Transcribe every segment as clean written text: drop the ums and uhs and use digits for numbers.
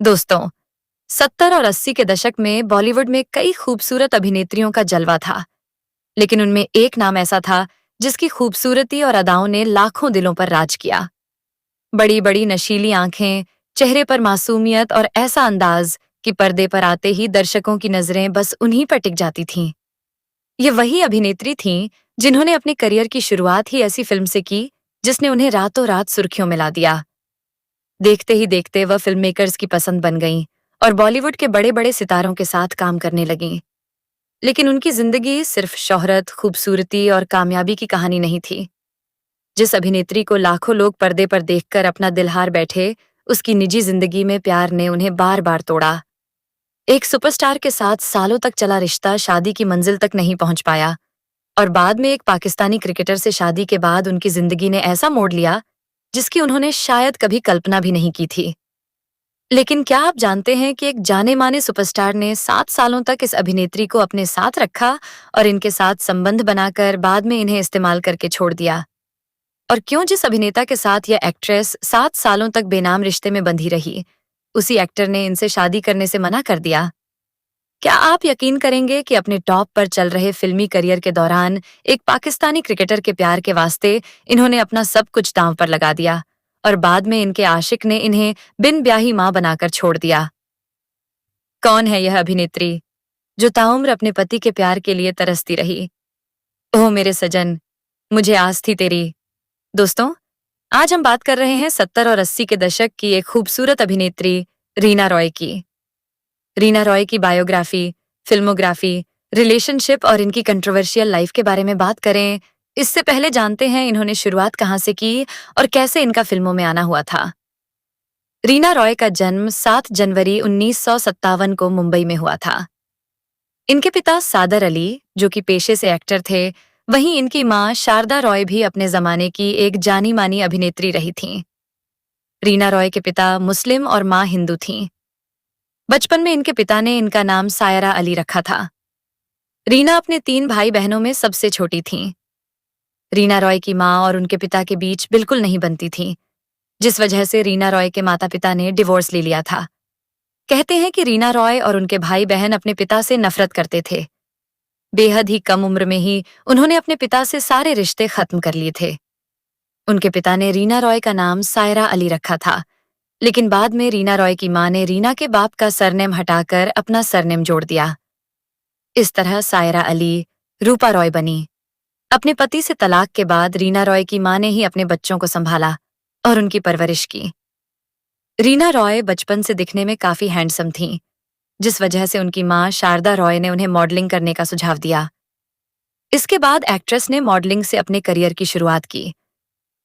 दोस्तों, 70 और 80 के दशक में बॉलीवुड में कई खूबसूरत अभिनेत्रियों का जलवा था, लेकिन उनमें एक नाम ऐसा था जिसकी खूबसूरती और अदाओं ने लाखों दिलों पर राज किया। बड़ी बड़ी नशीली आंखें, चेहरे पर मासूमियत और ऐसा अंदाज कि पर्दे पर आते ही दर्शकों की नजरें बस उन्हीं पर टिक जाती थीं। ये वही अभिनेत्री थीं जिन्होंने अपने करियर की शुरुआत ही ऐसी फिल्म से की जिसने उन्हें रातों रात सुर्खियों में ला दिया। देखते ही देखते वह फिल्म मेकर्स की पसंद बन गईं और बॉलीवुड के बड़े बड़े सितारों के साथ काम करने लगीं। लेकिन उनकी जिंदगी सिर्फ शोहरत, खूबसूरती और कामयाबी की कहानी नहीं थी। जिस अभिनेत्री को लाखों लोग पर्दे पर देखकर अपना दिल हार बैठे, उसकी निजी जिंदगी में प्यार ने उन्हें बार बार तोड़ा। एक सुपरस्टार के साथ सालों तक चला रिश्ता शादी की मंजिल तक नहीं पहुंच पाया और बाद में एक पाकिस्तानी क्रिकेटर से शादी के बाद उनकी जिंदगी ने ऐसा मोड़ लिया जिसकी उन्होंने शायद कभी कल्पना भी नहीं की थी। लेकिन क्या आप जानते हैं कि एक जाने माने सुपरस्टार ने 7 सालों तक इस अभिनेत्री को अपने साथ रखा और इनके साथ संबंध बनाकर बाद में इन्हें इस्तेमाल करके छोड़ दिया? और क्यों जिस अभिनेता के साथ यह एक्ट्रेस 7 सालों तक बेनाम रिश्ते में बंधी रही, उसी एक्टर ने इनसे शादी करने से मना कर दिया? क्या आप यकीन करेंगे कि अपने टॉप पर चल रहे फिल्मी करियर के दौरान एक पाकिस्तानी क्रिकेटर के प्यार के वास्ते इन्होंने अपना सब कुछ दांव पर लगा दिया और बाद में इनके आशिक ने इन्हें बिन ब्याही मां बनाकर छोड़ दिया? कौन है यह अभिनेत्री जो ताउम्र अपने पति के प्यार के लिए तरसती रही? ओह मेरे सजन, मुझे आस थी तेरी। दोस्तों, आज हम बात कर रहे हैं 70 और 80 के दशक की एक खूबसूरत अभिनेत्री रीना रॉय की। रीना रॉय की बायोग्राफी, फिल्मोग्राफी, रिलेशनशिप और इनकी कंट्रोवर्शियल लाइफ के बारे में बात करें, इससे पहले जानते हैं इन्होंने शुरुआत कहां से की और कैसे इनका फिल्मों में आना हुआ था। रीना रॉय का जन्म 7 जनवरी 1957 को मुंबई में हुआ था। इनके पिता सादर अली, जो कि पेशे से एक्टर थे, वहीं इनकी मां शारदा रॉय भी अपने जमाने की एक जानी मानी अभिनेत्री रही थीं। रीना रॉय के पिता मुस्लिम और मां हिंदू थीं। बचपन में इनके पिता ने इनका नाम सायरा अली रखा था। रीना अपने 3 भाई बहनों में सबसे छोटी थीं। रीना रॉय की मां और उनके पिता के बीच बिल्कुल नहीं बनती थी, जिस वजह से रीना रॉय के माता पिता ने डिवोर्स ले लिया था। कहते हैं कि रीना रॉय और उनके भाई बहन अपने पिता से नफरत करते थे। बेहद ही कम उम्र में ही उन्होंने अपने पिता से सारे रिश्ते खत्म कर लिए थे। उनके पिता ने रीना रॉय का नाम सायरा अली रखा था, लेकिन बाद में रीना रॉय की मां ने रीना के बाप का सरनेम हटाकर अपना सरनेम जोड़ दिया। इस तरह सायरा अली रूपा रॉय बनी। अपने पति से तलाक के बाद रीना रॉय की मां ने ही अपने बच्चों को संभाला और उनकी परवरिश की। रीना रॉय बचपन से दिखने में काफी हैंडसम थीं, जिस वजह से उनकी मां शारदा रॉय ने उन्हें मॉडलिंग करने का सुझाव दिया। इसके बाद एक्ट्रेस ने मॉडलिंग से अपने करियर की शुरुआत की,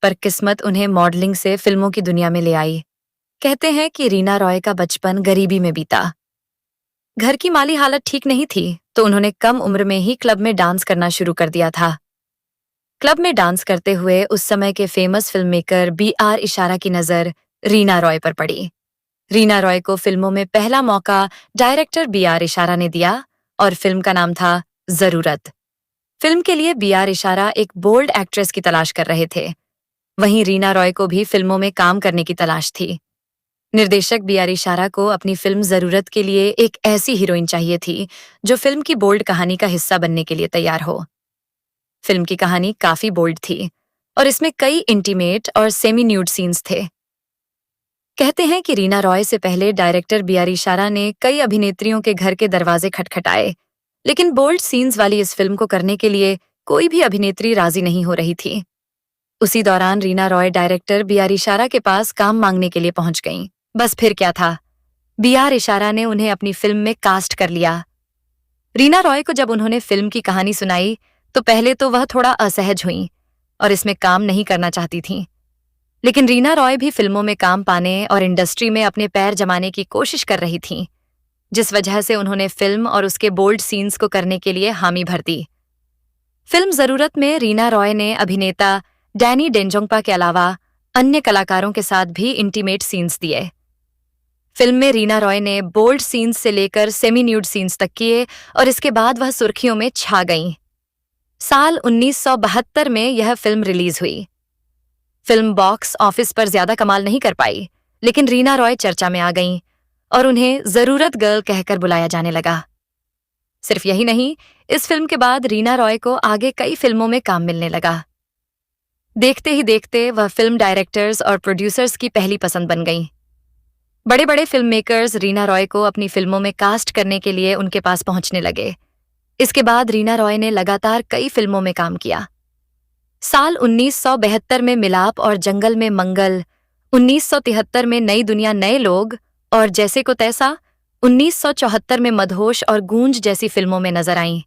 पर किस्मत उन्हें मॉडलिंग से फिल्मों की दुनिया में ले आई। कहते हैं कि रीना रॉय का बचपन गरीबी में बीता। घर की माली हालत ठीक नहीं थी, तो उन्होंने कम उम्र में ही क्लब में डांस करना शुरू कर दिया था। क्लब में डांस करते हुए उस समय के फेमस फिल्म मेकर B.R. इशारा की नजर रीना रॉय पर पड़ी। रीना रॉय को फिल्मों में पहला मौका डायरेक्टर B.R. इशारा ने दिया और फिल्म का नाम था जरूरत। फिल्म के लिए B.R. इशारा एक बोल्ड एक्ट्रेस की तलाश कर रहे थे। वहीं रीना रॉय को भी फिल्मों में काम करने की तलाश थी। निर्देशक B.R. इशारा को अपनी फिल्म जरूरत के लिए एक ऐसी हीरोइन चाहिए थी जो फिल्म की बोल्ड कहानी का हिस्सा बनने के लिए तैयार हो। फिल्म की कहानी काफी बोल्ड थी और इसमें कई इंटीमेट और सेमी न्यूड सीन्स थे। कहते हैं कि रीना रॉय से पहले डायरेक्टर B.R. इशारा ने कई अभिनेत्रियों के घर के दरवाजे खटखटाए, लेकिन बोल्ड सीन्स वाली इस फिल्म को करने के लिए कोई भी अभिनेत्री राजी नहीं हो रही थी। उसी दौरान रीना रॉय डायरेक्टर B.R. इशारा के पास काम मांगने के लिए पहुंच गईं। बस फिर क्या था, B.R. इशारा ने उन्हें अपनी फिल्म में कास्ट कर लिया। रीना रॉय को जब उन्होंने फिल्म की कहानी सुनाई तो पहले तो वह थोड़ा असहज हुईं और इसमें काम नहीं करना चाहती थीं। लेकिन रीना रॉय भी फिल्मों में काम पाने और इंडस्ट्री में अपने पैर जमाने की कोशिश कर रही थीं, जिस वजह से उन्होंने फिल्म और उसके बोल्ड सीन्स को करने के लिए हामी भर दी। फिल्म जरूरत में रीना रॉय ने अभिनेता डैनी डेंजोंगपा के अलावा अन्य कलाकारों के साथ भी इंटीमेट सीन्स दिए। फिल्म में रीना रॉय ने बोल्ड सीन्स से लेकर सेमी न्यूड सीन्स तक किए और इसके बाद वह सुर्खियों में छा गईं। साल 1972 में यह फिल्म रिलीज हुई। फिल्म बॉक्स ऑफिस पर ज्यादा कमाल नहीं कर पाई, लेकिन रीना रॉय चर्चा में आ गईं और उन्हें जरूरत गर्ल कहकर बुलाया जाने लगा। सिर्फ यही नहीं, इस फिल्म के बाद रीना रॉय को आगे कई फिल्मों में काम मिलने लगा। देखते ही देखते वह फिल्म डायरेक्टर्स और प्रोड्यूसर्स की पहली पसंद बन गईं। बड़े बड़े फिल्म मेकर्स रीना रॉय को अपनी फिल्मों में कास्ट करने के लिए उनके पास पहुंचने लगे। इसके बाद रीना रॉय ने लगातार कई फिल्मों में काम किया। साल 1972 में मिलाप और जंगल में मंगल, 1973 में नई दुनिया नए लोग और जैसे को तैसा, 1974 में मदहोश और गूंज जैसी फिल्मों में नजर आईं।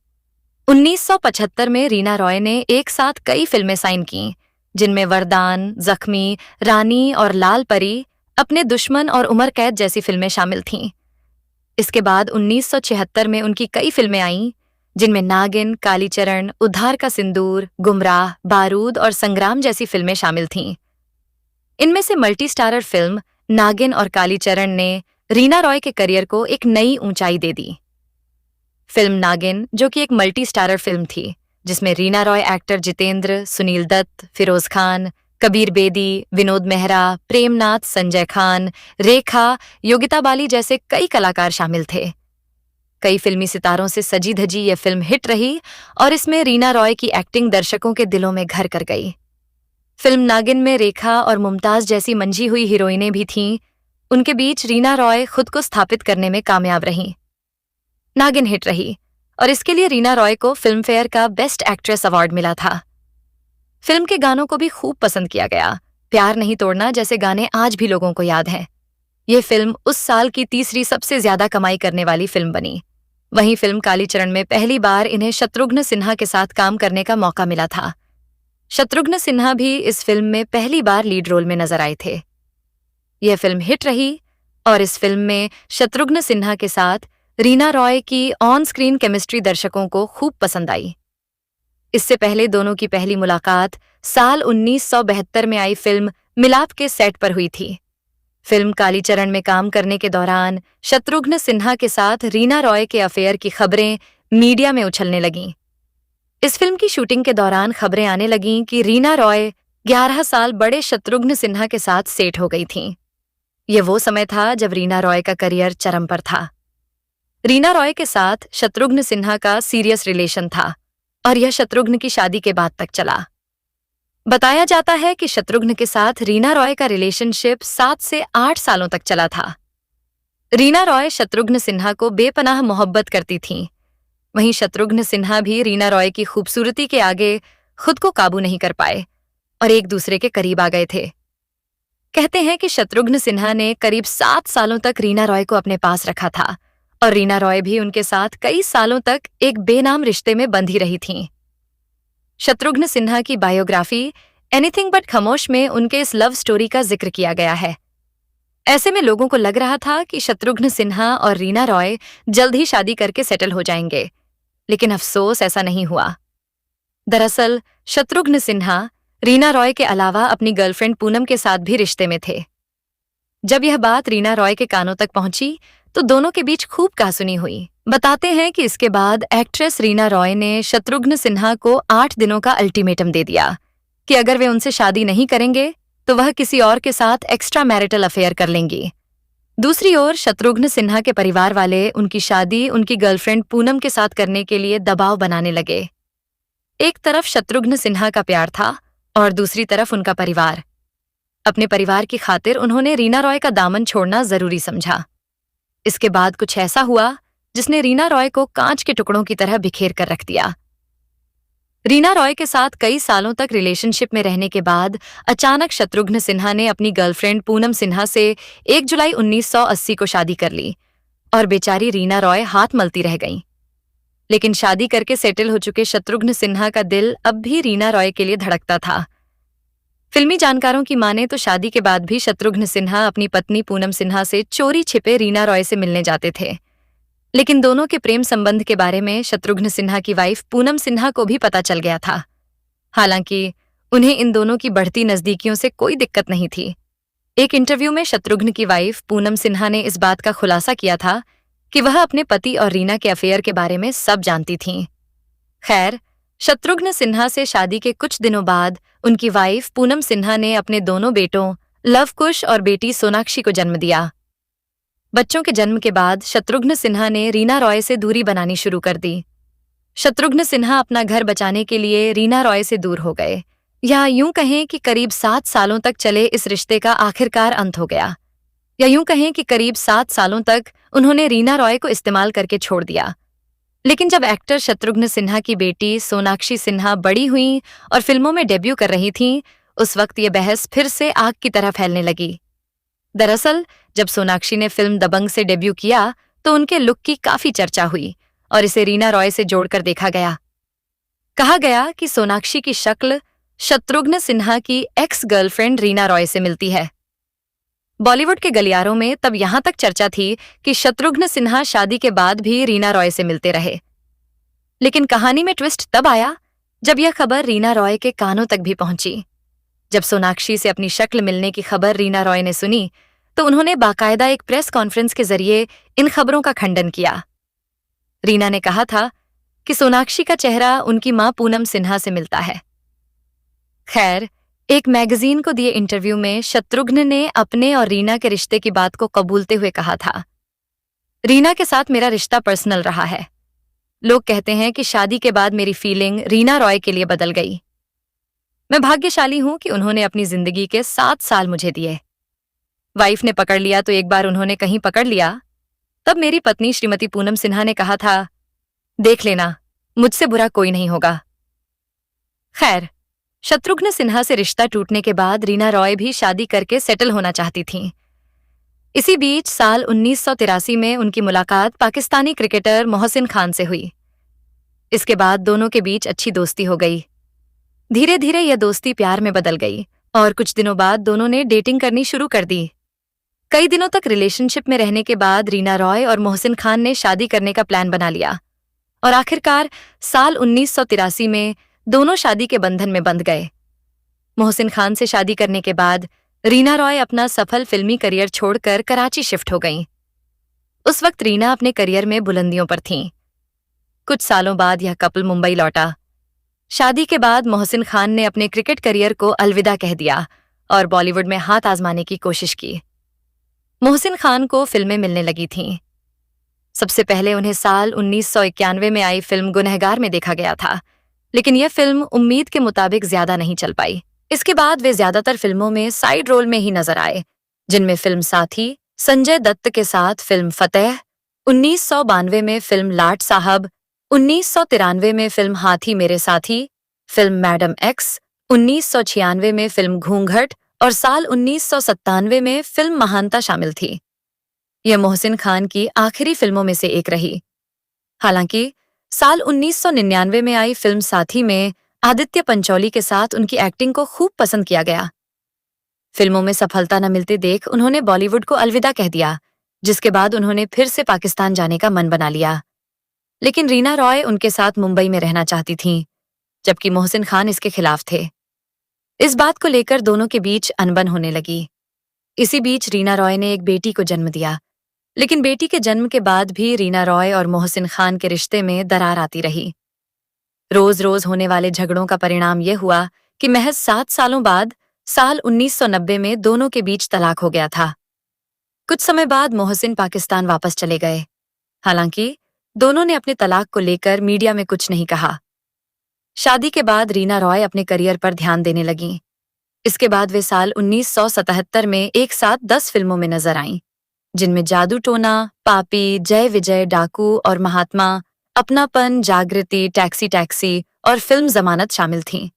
1975 में रीना रॉय ने एक साथ कई फिल्में साइन की, जिनमें वरदान, जख्मी, रानी और लाल परी, अपने दुश्मन और उमर कैद जैसी फिल्में शामिल थीं। इसके बाद 1976 में उनकी कई फिल्में आईं, जिनमें नागिन, कालीचरण, उद्धार का सिंदूर, गुमराह, बारूद और संग्राम जैसी फिल्में शामिल थीं। इनमें से मल्टी स्टारर फिल्म नागिन और कालीचरण ने रीना रॉय के करियर को एक नई ऊंचाई दे दी। फिल्म नागिन, जो कि एक मल्टी स्टारर फिल्म थी, जिसमें रीना रॉय एक्टर जितेंद्र, सुनील दत्त, फिरोज खान, कबीर बेदी, विनोद मेहरा, प्रेमनाथ, संजय खान, रेखा, योगिता बाली जैसे कई कलाकार शामिल थे। कई फिल्मी सितारों से सजी धजी यह फिल्म हिट रही और इसमें रीना रॉय की एक्टिंग दर्शकों के दिलों में घर कर गई। फिल्म नागिन में रेखा और मुमताज जैसी मंझी हुई हीरोइनें भी थीं। उनके बीच रीना रॉय खुद को स्थापित करने में कामयाब रहीं। नागिन हिट रही और इसके लिए रीना रॉय को फिल्म फेयर का बेस्ट एक्ट्रेस अवार्ड मिला था। फिल्म के गानों को भी खूब पसंद किया गया। प्यार नहीं तोड़ना जैसे गाने आज भी लोगों को याद हैं। ये फिल्म उस साल की तीसरी सबसे ज्यादा कमाई करने वाली फिल्म बनी। वहीं फिल्म कालीचरण में पहली बार इन्हें शत्रुघ्न सिन्हा के साथ काम करने का मौका मिला था। शत्रुघ्न सिन्हा भी इस फिल्म में पहली बार लीड रोल में नजर आए थे। यह फिल्म हिट रही और इस फिल्म में शत्रुघ्न सिन्हा के साथ रीना रॉय की ऑन स्क्रीन केमिस्ट्री दर्शकों को खूब पसंद आई। इससे पहले दोनों की पहली मुलाकात साल 1972 में आई फिल्म मिलाप के सेट पर हुई थी। फिल्म कालीचरण में काम करने के दौरान शत्रुघ्न सिन्हा के साथ रीना रॉय के अफेयर की खबरें मीडिया में उछलने लगीं। इस फिल्म की शूटिंग के दौरान खबरें आने लगीं कि रीना रॉय 11 साल बड़े शत्रुघ्न सिन्हा के साथ सेट हो गई थीं। ये वो समय था जब रीना रॉय का करियर चरम पर था। रीना रॉय के साथ शत्रुघ्न सिन्हा का सीरियस रिलेशन था और यह शत्रुघ्न की शादी के बाद तक चला। बताया जाता है कि शत्रुघ्न के साथ रीना रॉय का रिलेशनशिप 7 से 8 सालों तक चला था। रीना रॉय शत्रुघ्न सिन्हा को बेपनाह मोहब्बत करती थीं। वहीं शत्रुघ्न सिन्हा भी रीना रॉय की खूबसूरती के आगे खुद को काबू नहीं कर पाए और एक दूसरे के करीब आ गए थे। कहते हैं कि शत्रुघ्न सिन्हा ने करीब 7 सालों तक रीना रॉय को अपने पास रखा था और रीना रॉय भी उनके साथ कई सालों तक एक बेनाम रिश्ते में बंधी रही थीं। शत्रुघ्न सिन्हा की बायोग्राफी एनीथिंग बट खामोश में उनके इस लव स्टोरी का जिक्र किया गया है। ऐसे में लोगों को लग रहा था कि शत्रुघ्न सिन्हा और रीना रॉय जल्द ही शादी करके सेटल हो जाएंगे, लेकिन अफसोस ऐसा नहीं हुआ। दरअसल शत्रुघ्न सिन्हा रीना रॉय के अलावा अपनी गर्लफ्रेंड पूनम के साथ भी रिश्ते में थे। जब यह बात रीना रॉय के कानों तक पहुंची तो दोनों के बीच खूब कहासुनी हुई। बताते हैं कि इसके बाद एक्ट्रेस रीना रॉय ने शत्रुघ्न सिन्हा को 8 दिनों का अल्टीमेटम दे दिया कि अगर वे उनसे शादी नहीं करेंगे तो वह किसी और के साथ एक्स्ट्रा मैरिटल अफेयर कर लेंगी। दूसरी ओर शत्रुघ्न सिन्हा के परिवार वाले उनकी शादी उनकी गर्लफ्रेंड पूनम के साथ करने के लिए दबाव बनाने लगे। एक तरफ शत्रुघ्न सिन्हा का प्यार था और दूसरी तरफ उनका परिवार। अपने परिवार की खातिर उन्होंने रीना रॉय का दामन छोड़ना जरूरी समझा। इसके बाद कुछ ऐसा हुआ जिसने रीना रॉय को कांच के टुकड़ों की तरह बिखेर कर रख दिया। रीना रॉय के साथ कई सालों तक रिलेशनशिप में रहने के बाद अचानक शत्रुघ्न सिन्हा ने अपनी गर्लफ्रेंड पूनम सिन्हा से 1 जुलाई 1980 को शादी कर ली और बेचारी रीना रॉय हाथ मलती रह गईं। लेकिन शादी करके सेटल हो चुके शत्रुघ्न सिन्हा का दिल अब भी रीना रॉय के लिए धड़कता था। फिल्मी जानकारों की माने तो शादी के बाद भी शत्रुघ्न सिन्हा अपनी पत्नी पूनम सिन्हा से चोरी छिपे रीना रॉय से मिलने जाते थे। लेकिन दोनों के प्रेम संबंध के बारे में शत्रुघ्न सिन्हा की वाइफ पूनम सिन्हा को भी पता चल गया था। हालांकि उन्हें इन दोनों की बढ़ती नजदीकियों से कोई दिक्कत नहीं थी। एक इंटरव्यू में शत्रुघ्न की वाइफ पूनम सिन्हा ने इस बात का खुलासा किया था कि वह अपने पति और रीना के अफेयर के बारे में सब जानती थीं। खैर, शत्रुघ्न सिन्हा से शादी के कुछ दिनों बाद उनकी वाइफ पूनम सिन्हा ने अपने दोनों बेटों लवकुश और बेटी सोनाक्षी को जन्म दिया। बच्चों के जन्म के बाद शत्रुघ्न सिन्हा ने रीना रॉय से दूरी बनानी शुरू कर दी। शत्रुघ्न सिन्हा अपना घर बचाने के लिए रीना रॉय से दूर हो गए, या यूं कहें कि करीब 7 सालों तक चले इस रिश्ते का आखिरकार अंत हो गया। या यूं कहें कि करीब 7 सालों तक उन्होंने रीना रॉय को इस्तेमाल करके छोड़ दिया। लेकिन जब एक्टर शत्रुघ्न सिन्हा की बेटी सोनाक्षी सिन्हा बड़ी हुई और फिल्मों में डेब्यू कर रही थीं, उस वक्त ये बहस फिर से आग की तरह फैलने लगी। दरअसल जब सोनाक्षी ने फिल्म दबंग से डेब्यू किया तो उनके लुक की काफी चर्चा हुई और इसे रीना रॉय से जोड़कर देखा गया। कहा गया कि सोनाक्षी की शक्ल शत्रुघ्न सिन्हा की एक्स गर्लफ्रेंड रीना रॉय से मिलती है। बॉलीवुड के गलियारों में तब यहां तक चर्चा थी कि शत्रुघ्न सिन्हा शादी के बाद भी रीना रॉय से मिलते रहे। लेकिन कहानी में ट्विस्ट तब आया जब यह खबर रीना रॉय के कानों तक भी पहुंची। जब सोनाक्षी से अपनी शक्ल मिलने की खबर रीना रॉय ने सुनी तो उन्होंने बाकायदा एक प्रेस कॉन्फ्रेंस के जरिए इन खबरों का खंडन किया। रीना ने कहा था कि सोनाक्षी का चेहरा उनकी मां पूनम सिन्हा से मिलता है। खैर, एक मैगजीन को दिए इंटरव्यू में शत्रुघ्न ने अपने और रीना के रिश्ते की बात को कबूलते हुए कहा था, रीना के साथ मेरा रिश्ता पर्सनल रहा है। लोग कहते हैं कि शादी के बाद मेरी फीलिंग रीना रॉय के लिए बदल गई। मैं भाग्यशाली हूं कि उन्होंने अपनी जिंदगी के 7 साल मुझे दिए। वाइफ ने पकड़ लिया तो एक बार उन्होंने कहीं पकड़ लिया, तब मेरी पत्नी श्रीमती पूनम सिन्हा ने कहा था, देख लेना, मुझसे बुरा कोई नहीं होगा। खैर, शत्रुघ्न सिन्हा से रिश्ता टूटने के बाद रीना रॉय भी शादी करके सेटल होना चाहती थीं। इसी बीच साल 1983 में उनकी मुलाकात पाकिस्तानी क्रिकेटर मोहसिन खान से हुई। इसके बाद दोनों के बीच अच्छी दोस्ती हो गई। धीरे धीरे यह दोस्ती प्यार में बदल गई और कुछ दिनों बाद दोनों ने डेटिंग करनी शुरू कर दी। कई दिनों तक रिलेशनशिप में रहने के बाद रीना रॉय और मोहसिन खान ने शादी करने का प्लान बना लिया और आखिरकार साल 1983 में दोनों शादी के बंधन में बंध गए। मोहसिन खान से शादी करने के बाद रीना रॉय अपना सफल फिल्मी करियर छोड़कर कराची शिफ्ट हो गईं। उस वक्त रीना अपने करियर में बुलंदियों पर थीं। कुछ सालों बाद यह कपल मुंबई लौटा। शादी के बाद मोहसिन खान ने अपने क्रिकेट करियर को अलविदा कह दिया और बॉलीवुड में हाथ आजमाने की कोशिश की। मोहसिन खान को फिल्में मिलने लगी थीं। सबसे पहले उन्हें साल 1991 में आई फिल्म गुनहगार में देखा गया था, लेकिन यह फिल्म उम्मीद के मुताबिक ज्यादा नहीं चल पाई। इसके बाद वे ज्यादातर फिल्मों में साइड रोल में ही नजर आए, जिनमें फिल्म साथी, संजय दत्त के साथ फिल्म फतेह, 1992 में फिल्म लाट साहब, 1993 में फिल्म हाथी मेरे साथी, फिल्म मैडम एक्स, 1996 में फिल्म घूंघट और साल 1997 में फिल्म महानता शामिल थी। यह मोहसिन खान की आखिरी फिल्मों में से एक रही। हालांकि साल 1999 में आई फिल्म साथी में आदित्य पंचोली के साथ उनकी एक्टिंग को खूब पसंद किया गया। फिल्मों में सफलता न मिलते देख उन्होंने बॉलीवुड को अलविदा कह दिया, जिसके बाद उन्होंने फिर से पाकिस्तान जाने का मन बना लिया। लेकिन रीना रॉय उनके साथ मुंबई में रहना चाहती थीं, जबकि मोहसिन खान इसके खिलाफ थे। इस बात को लेकर दोनों के बीच अनबन होने लगी। इसी बीच रीना रॉय ने एक बेटी को जन्म दिया, लेकिन बेटी के जन्म के बाद भी रीना रॉय और मोहसिन खान के रिश्ते में दरार आती रही। रोज रोज होने वाले झगड़ों का परिणाम यह हुआ कि महज 7 सालों बाद साल 1990 में दोनों के बीच तलाक हो गया था। कुछ समय बाद मोहसिन पाकिस्तान वापस चले गए। हालांकि दोनों ने अपने तलाक को लेकर मीडिया में कुछ नहीं कहा। शादी के बाद रीना रॉय अपने करियर पर ध्यान देने लगीं। इसके बाद वे साल 1977 में एक साथ 10 फिल्मों में नजर आईं, जिनमें जादू टोना, पापी, जय विजय, डाकू और महात्मा, अपनापन, जागृति, टैक्सी टैक्सी और फिल्म जमानत शामिल थीं।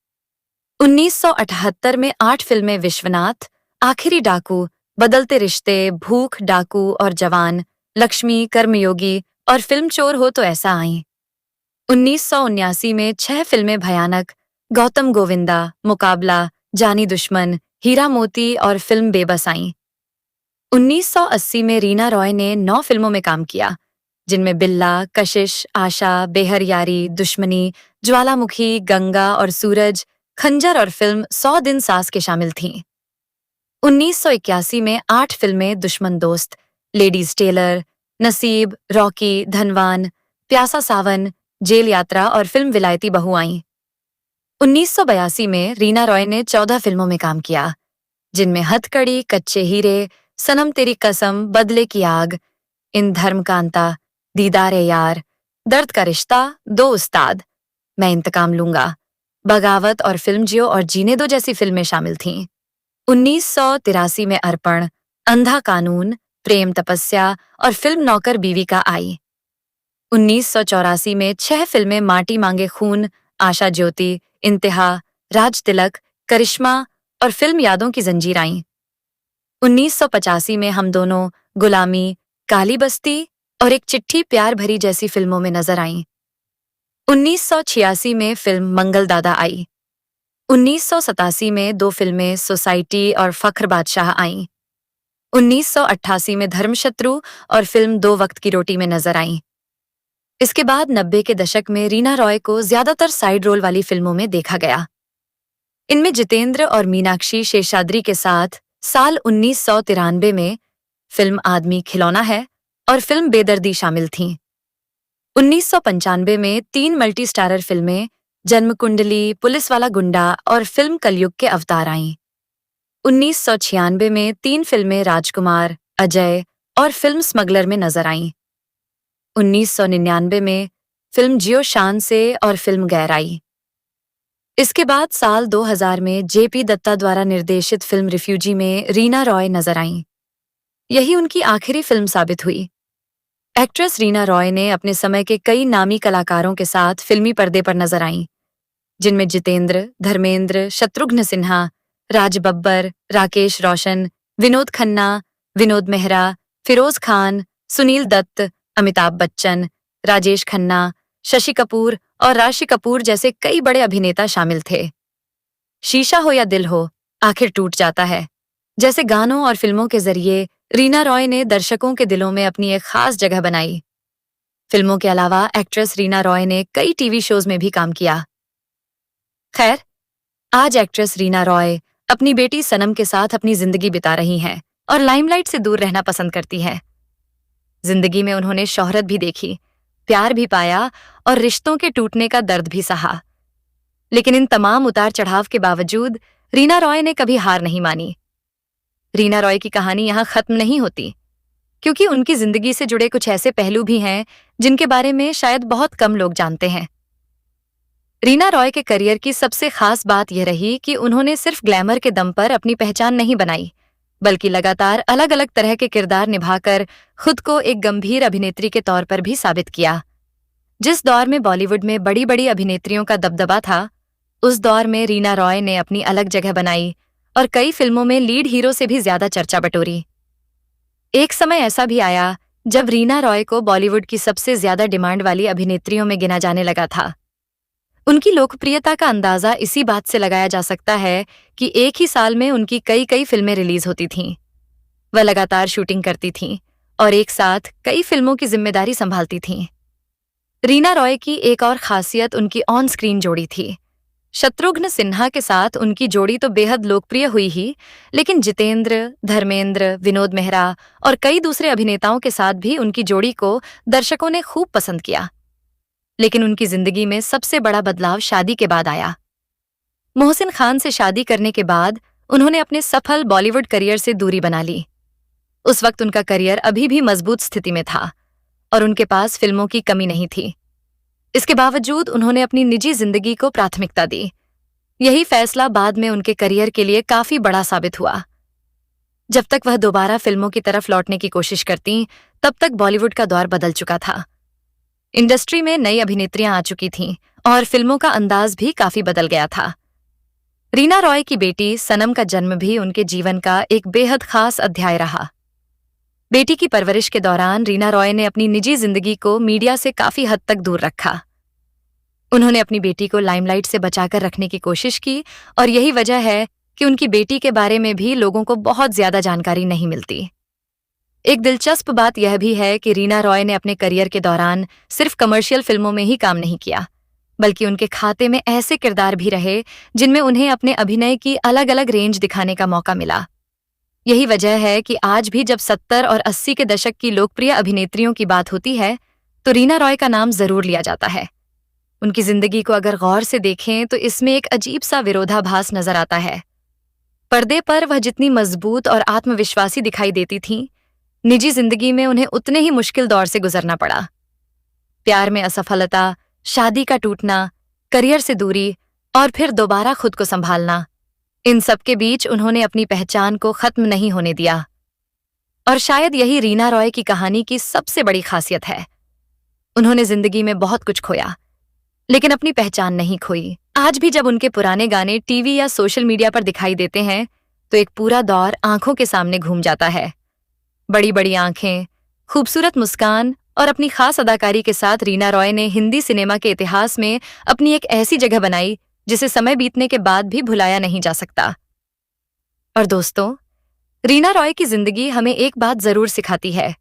1978 में 8 फिल्में विश्वनाथ, आखिरी डाकू, बदलते रिश्ते, भूख, डाकू और जवान, लक्ष्मी, कर्मयोगी और फिल्म चोर हो तो ऐसा आईं। 1979 में 6 फिल्में भयानक, गौतम गोविंदा, मुकाबला, जानी दुश्मन, हीरा मोती और फिल्म बेबस आईं। 1980 में रीना रॉय ने 9 फिल्मों में काम किया, जिनमें बिल्ला, कशिश, आशा, बेहरयारी, दुश्मनी, ज्वालामुखी, गंगा और सूरज, खंजर और फिल्म 100 दिन सास के शामिल थीं। 1981 में 8 फिल्में दुश्मन दोस्त, लेडीज टेलर, नसीब, रॉकी, धनवान, प्यासा सावन, जेल यात्रा और फिल्म विलायती बहू आईं। 1982 में रीना रॉय ने 14 फिल्मों में काम किया, जिनमें हथकड़ी, कच्चे हीरे, सनम तेरी कसम, बदले की आग, इन धर्म कांता, दीदार ए यार, दर्द का रिश्ता, दो उस्ताद, मैं इंतकाम लूंगा, बगावत और फिल्म जियो और जीने दो जैसी फिल्में शामिल थीं। 1983 में अर्पण, अंधा कानून, प्रेम तपस्या और फिल्म नौकर बीवी का आई। 1984 में 6 फिल्में माटी मांगे खून, आशा ज्योति, इंतहा, राज तिलक, करिश्मा और फिल्म यादों की जंजीर आईं। 1985 में हम दोनों, गुलामी, काली बस्ती और एक चिट्ठी प्यार भरी जैसी फिल्मों में नजर आईं। 1986 में फिल्म मंगल दादा आई। 1987 में 2 फिल्में सोसाइटी और फख्र बादशाह आईं। 1988 में धर्मशत्रु और फिल्म दो वक्त की रोटी में नजर आईं। इसके बाद 90 के दशक में रीना रॉय को ज्यादातर साइड रोल वाली फिल्मों में देखा गया। इनमें जितेंद्र और मीनाक्षी शेषाद्री के साथ साल 1993 में फिल्म आदमी खिलौना है और फिल्म बेदर्दी शामिल थीं। 1995 में 3 मल्टी स्टारर फिल्में जन्म कुंडली, पुलिस वाला गुंडा और फिल्म कलयुग के अवतार आईं। 1996 में 3 फिल्में राजकुमार, अजय और फिल्म स्मगलर में नजर आईं। 1999 में फिल्म जियो शान से और फिल्म गैर आई। इसके बाद साल 2000 में जेपी दत्ता द्वारा निर्देशित फिल्म रिफ्यूजी में रीना रॉय नजर आईं। यही उनकी आखिरी फिल्म साबित हुई। एक्ट्रेस रीना रॉय ने अपने समय के कई नामी कलाकारों के साथ फिल्मी पर्दे पर नजर आईं, जिनमें जितेंद्र, धर्मेंद्र, शत्रुघ्न सिन्हा, राज बब्बर, राकेश रोशन, विनोद खन्ना, विनोद मेहरा, फिरोज खान, सुनील दत्त, अमिताभ बच्चन, राजेश खन्ना, शशि कपूर और राशि कपूर जैसे कई बड़े अभिनेता शामिल थे। शीशा हो या दिल हो, आखिर टूट जाता है जैसे गानों और फिल्मों के जरिए रीना रॉय ने दर्शकों के दिलों में अपनी एक खास जगह बनाई। फिल्मों के अलावा एक्ट्रेस रीना रॉय ने कई टीवी शोज में भी काम किया। खैर, आज एक्ट्रेस रीना रॉय अपनी बेटी सनम के साथ अपनी जिंदगी बिता रही हैं और लाइमलाइट से दूर रहना पसंद करती हैं। जिंदगी में उन्होंने शोहरत भी देखी, प्यार भी पाया और रिश्तों के टूटने का दर्द भी सहा। लेकिन इन तमाम उतार चढ़ाव के बावजूद रीना रॉय ने कभी हार नहीं मानी। रीना रॉय की कहानी यहां खत्म नहीं होती, क्योंकि उनकी जिंदगी से जुड़े कुछ ऐसे पहलू भी हैं जिनके बारे में शायद बहुत कम लोग जानते हैं। रीना रॉय के करियर की सबसे खास बात यह रही कि उन्होंने सिर्फ ग्लैमर के दम पर अपनी पहचान नहीं बनाई, बल्कि लगातार अलग अलग तरह के किरदार निभाकर खुद को एक गंभीर अभिनेत्री के तौर पर भी साबित किया। जिस दौर में बॉलीवुड में बड़ी बड़ी अभिनेत्रियों का दबदबा था, उस दौर में रीना रॉय ने अपनी अलग जगह बनाई और कई फिल्मों में लीड हीरो से भी ज्यादा चर्चा बटोरी। एक समय ऐसा भी आया जब रीना रॉय को बॉलीवुड की सबसे ज्यादा डिमांड वाली अभिनेत्रियों में गिना जाने लगा था। उनकी लोकप्रियता का अंदाजा इसी बात से लगाया जा सकता है कि एक ही साल में उनकी कई कई फिल्में रिलीज होती थीं। वह लगातार शूटिंग करती थीं और एक साथ कई फिल्मों की जिम्मेदारी संभालती थीं। रीना रॉय की एक और खासियत उनकी ऑन स्क्रीन जोड़ी थी। शत्रुघ्न सिन्हा के साथ उनकी जोड़ी तो बेहद लोकप्रिय हुई ही, लेकिन जितेंद्र, धर्मेंद्र, विनोद मेहरा और कई दूसरे अभिनेताओं के साथ भी उनकी जोड़ी को दर्शकों ने खूब पसंद किया। लेकिन उनकी जिंदगी में सबसे बड़ा बदलाव शादी के बाद आया। मोहसिन खान से शादी करने के बाद उन्होंने अपने सफल बॉलीवुड करियर से दूरी बना ली। उस वक्त उनका करियर अभी भी मजबूत स्थिति में था और उनके पास फिल्मों की कमी नहीं थी। इसके बावजूद उन्होंने अपनी निजी जिंदगी को प्राथमिकता दी। यही फैसला बाद में उनके करियर के लिए काफी बड़ा साबित हुआ। जब तक वह दोबारा फिल्मों की तरफ लौटने की कोशिश करती, तब तक बॉलीवुड का दौर बदल चुका था। इंडस्ट्री में नई अभिनेत्रियां आ चुकी थीं और फिल्मों का अंदाज भी काफी बदल गया था। रीना रॉय की बेटी सनम का जन्म भी उनके जीवन का एक बेहद खास अध्याय रहा। बेटी की परवरिश के दौरान रीना रॉय ने अपनी निजी जिंदगी को मीडिया से काफी हद तक दूर रखा। उन्होंने अपनी बेटी को लाइमलाइट से बचाकर रखने की कोशिश की और यही वजह है कि उनकी बेटी के बारे में भी लोगों को बहुत ज्यादा जानकारी नहीं मिलती। एक दिलचस्प बात यह भी है कि रीना रॉय ने अपने करियर के दौरान सिर्फ कमर्शियल फिल्मों में ही काम नहीं किया, बल्कि उनके खाते में ऐसे किरदार भी रहे जिनमें उन्हें अपने अभिनय की अलग अलग रेंज दिखाने का मौका मिला। यही वजह है कि आज भी जब 70 और 80 के दशक की लोकप्रिय अभिनेत्रियों की बात होती है तो रीना रॉय का नाम जरूर लिया जाता है। उनकी जिंदगी को अगर गौर से देखें तो इसमें एक अजीब सा विरोधाभास नजर आता है। पर्दे पर वह जितनी मजबूत और आत्मविश्वासी दिखाई देती थीं, निजी जिंदगी में उन्हें उतने ही मुश्किल दौर से गुजरना पड़ा। प्यार में असफलता, शादी का टूटना, करियर से दूरी और फिर दोबारा खुद को संभालना, इन सब के बीच उन्होंने अपनी पहचान को खत्म नहीं होने दिया। और शायद यही रीना रॉय की कहानी की सबसे बड़ी खासियत है। उन्होंने जिंदगी में बहुत कुछ खोया, लेकिन अपनी पहचान नहीं खोई। आज भी जब उनके पुराने गाने टीवी या सोशल मीडिया पर दिखाई देते हैं, तो एक पूरा दौर आंखों के सामने घूम जाता है। बड़ी बड़ी आंखें, खूबसूरत मुस्कान और अपनी खास अदाकारी के साथ रीना रॉय ने हिंदी सिनेमा के इतिहास में अपनी एक ऐसी जगह बनाई जिसे समय बीतने के बाद भी भुलाया नहीं जा सकता। और दोस्तों, रीना रॉय की जिंदगी हमें एक बात जरूर सिखाती है।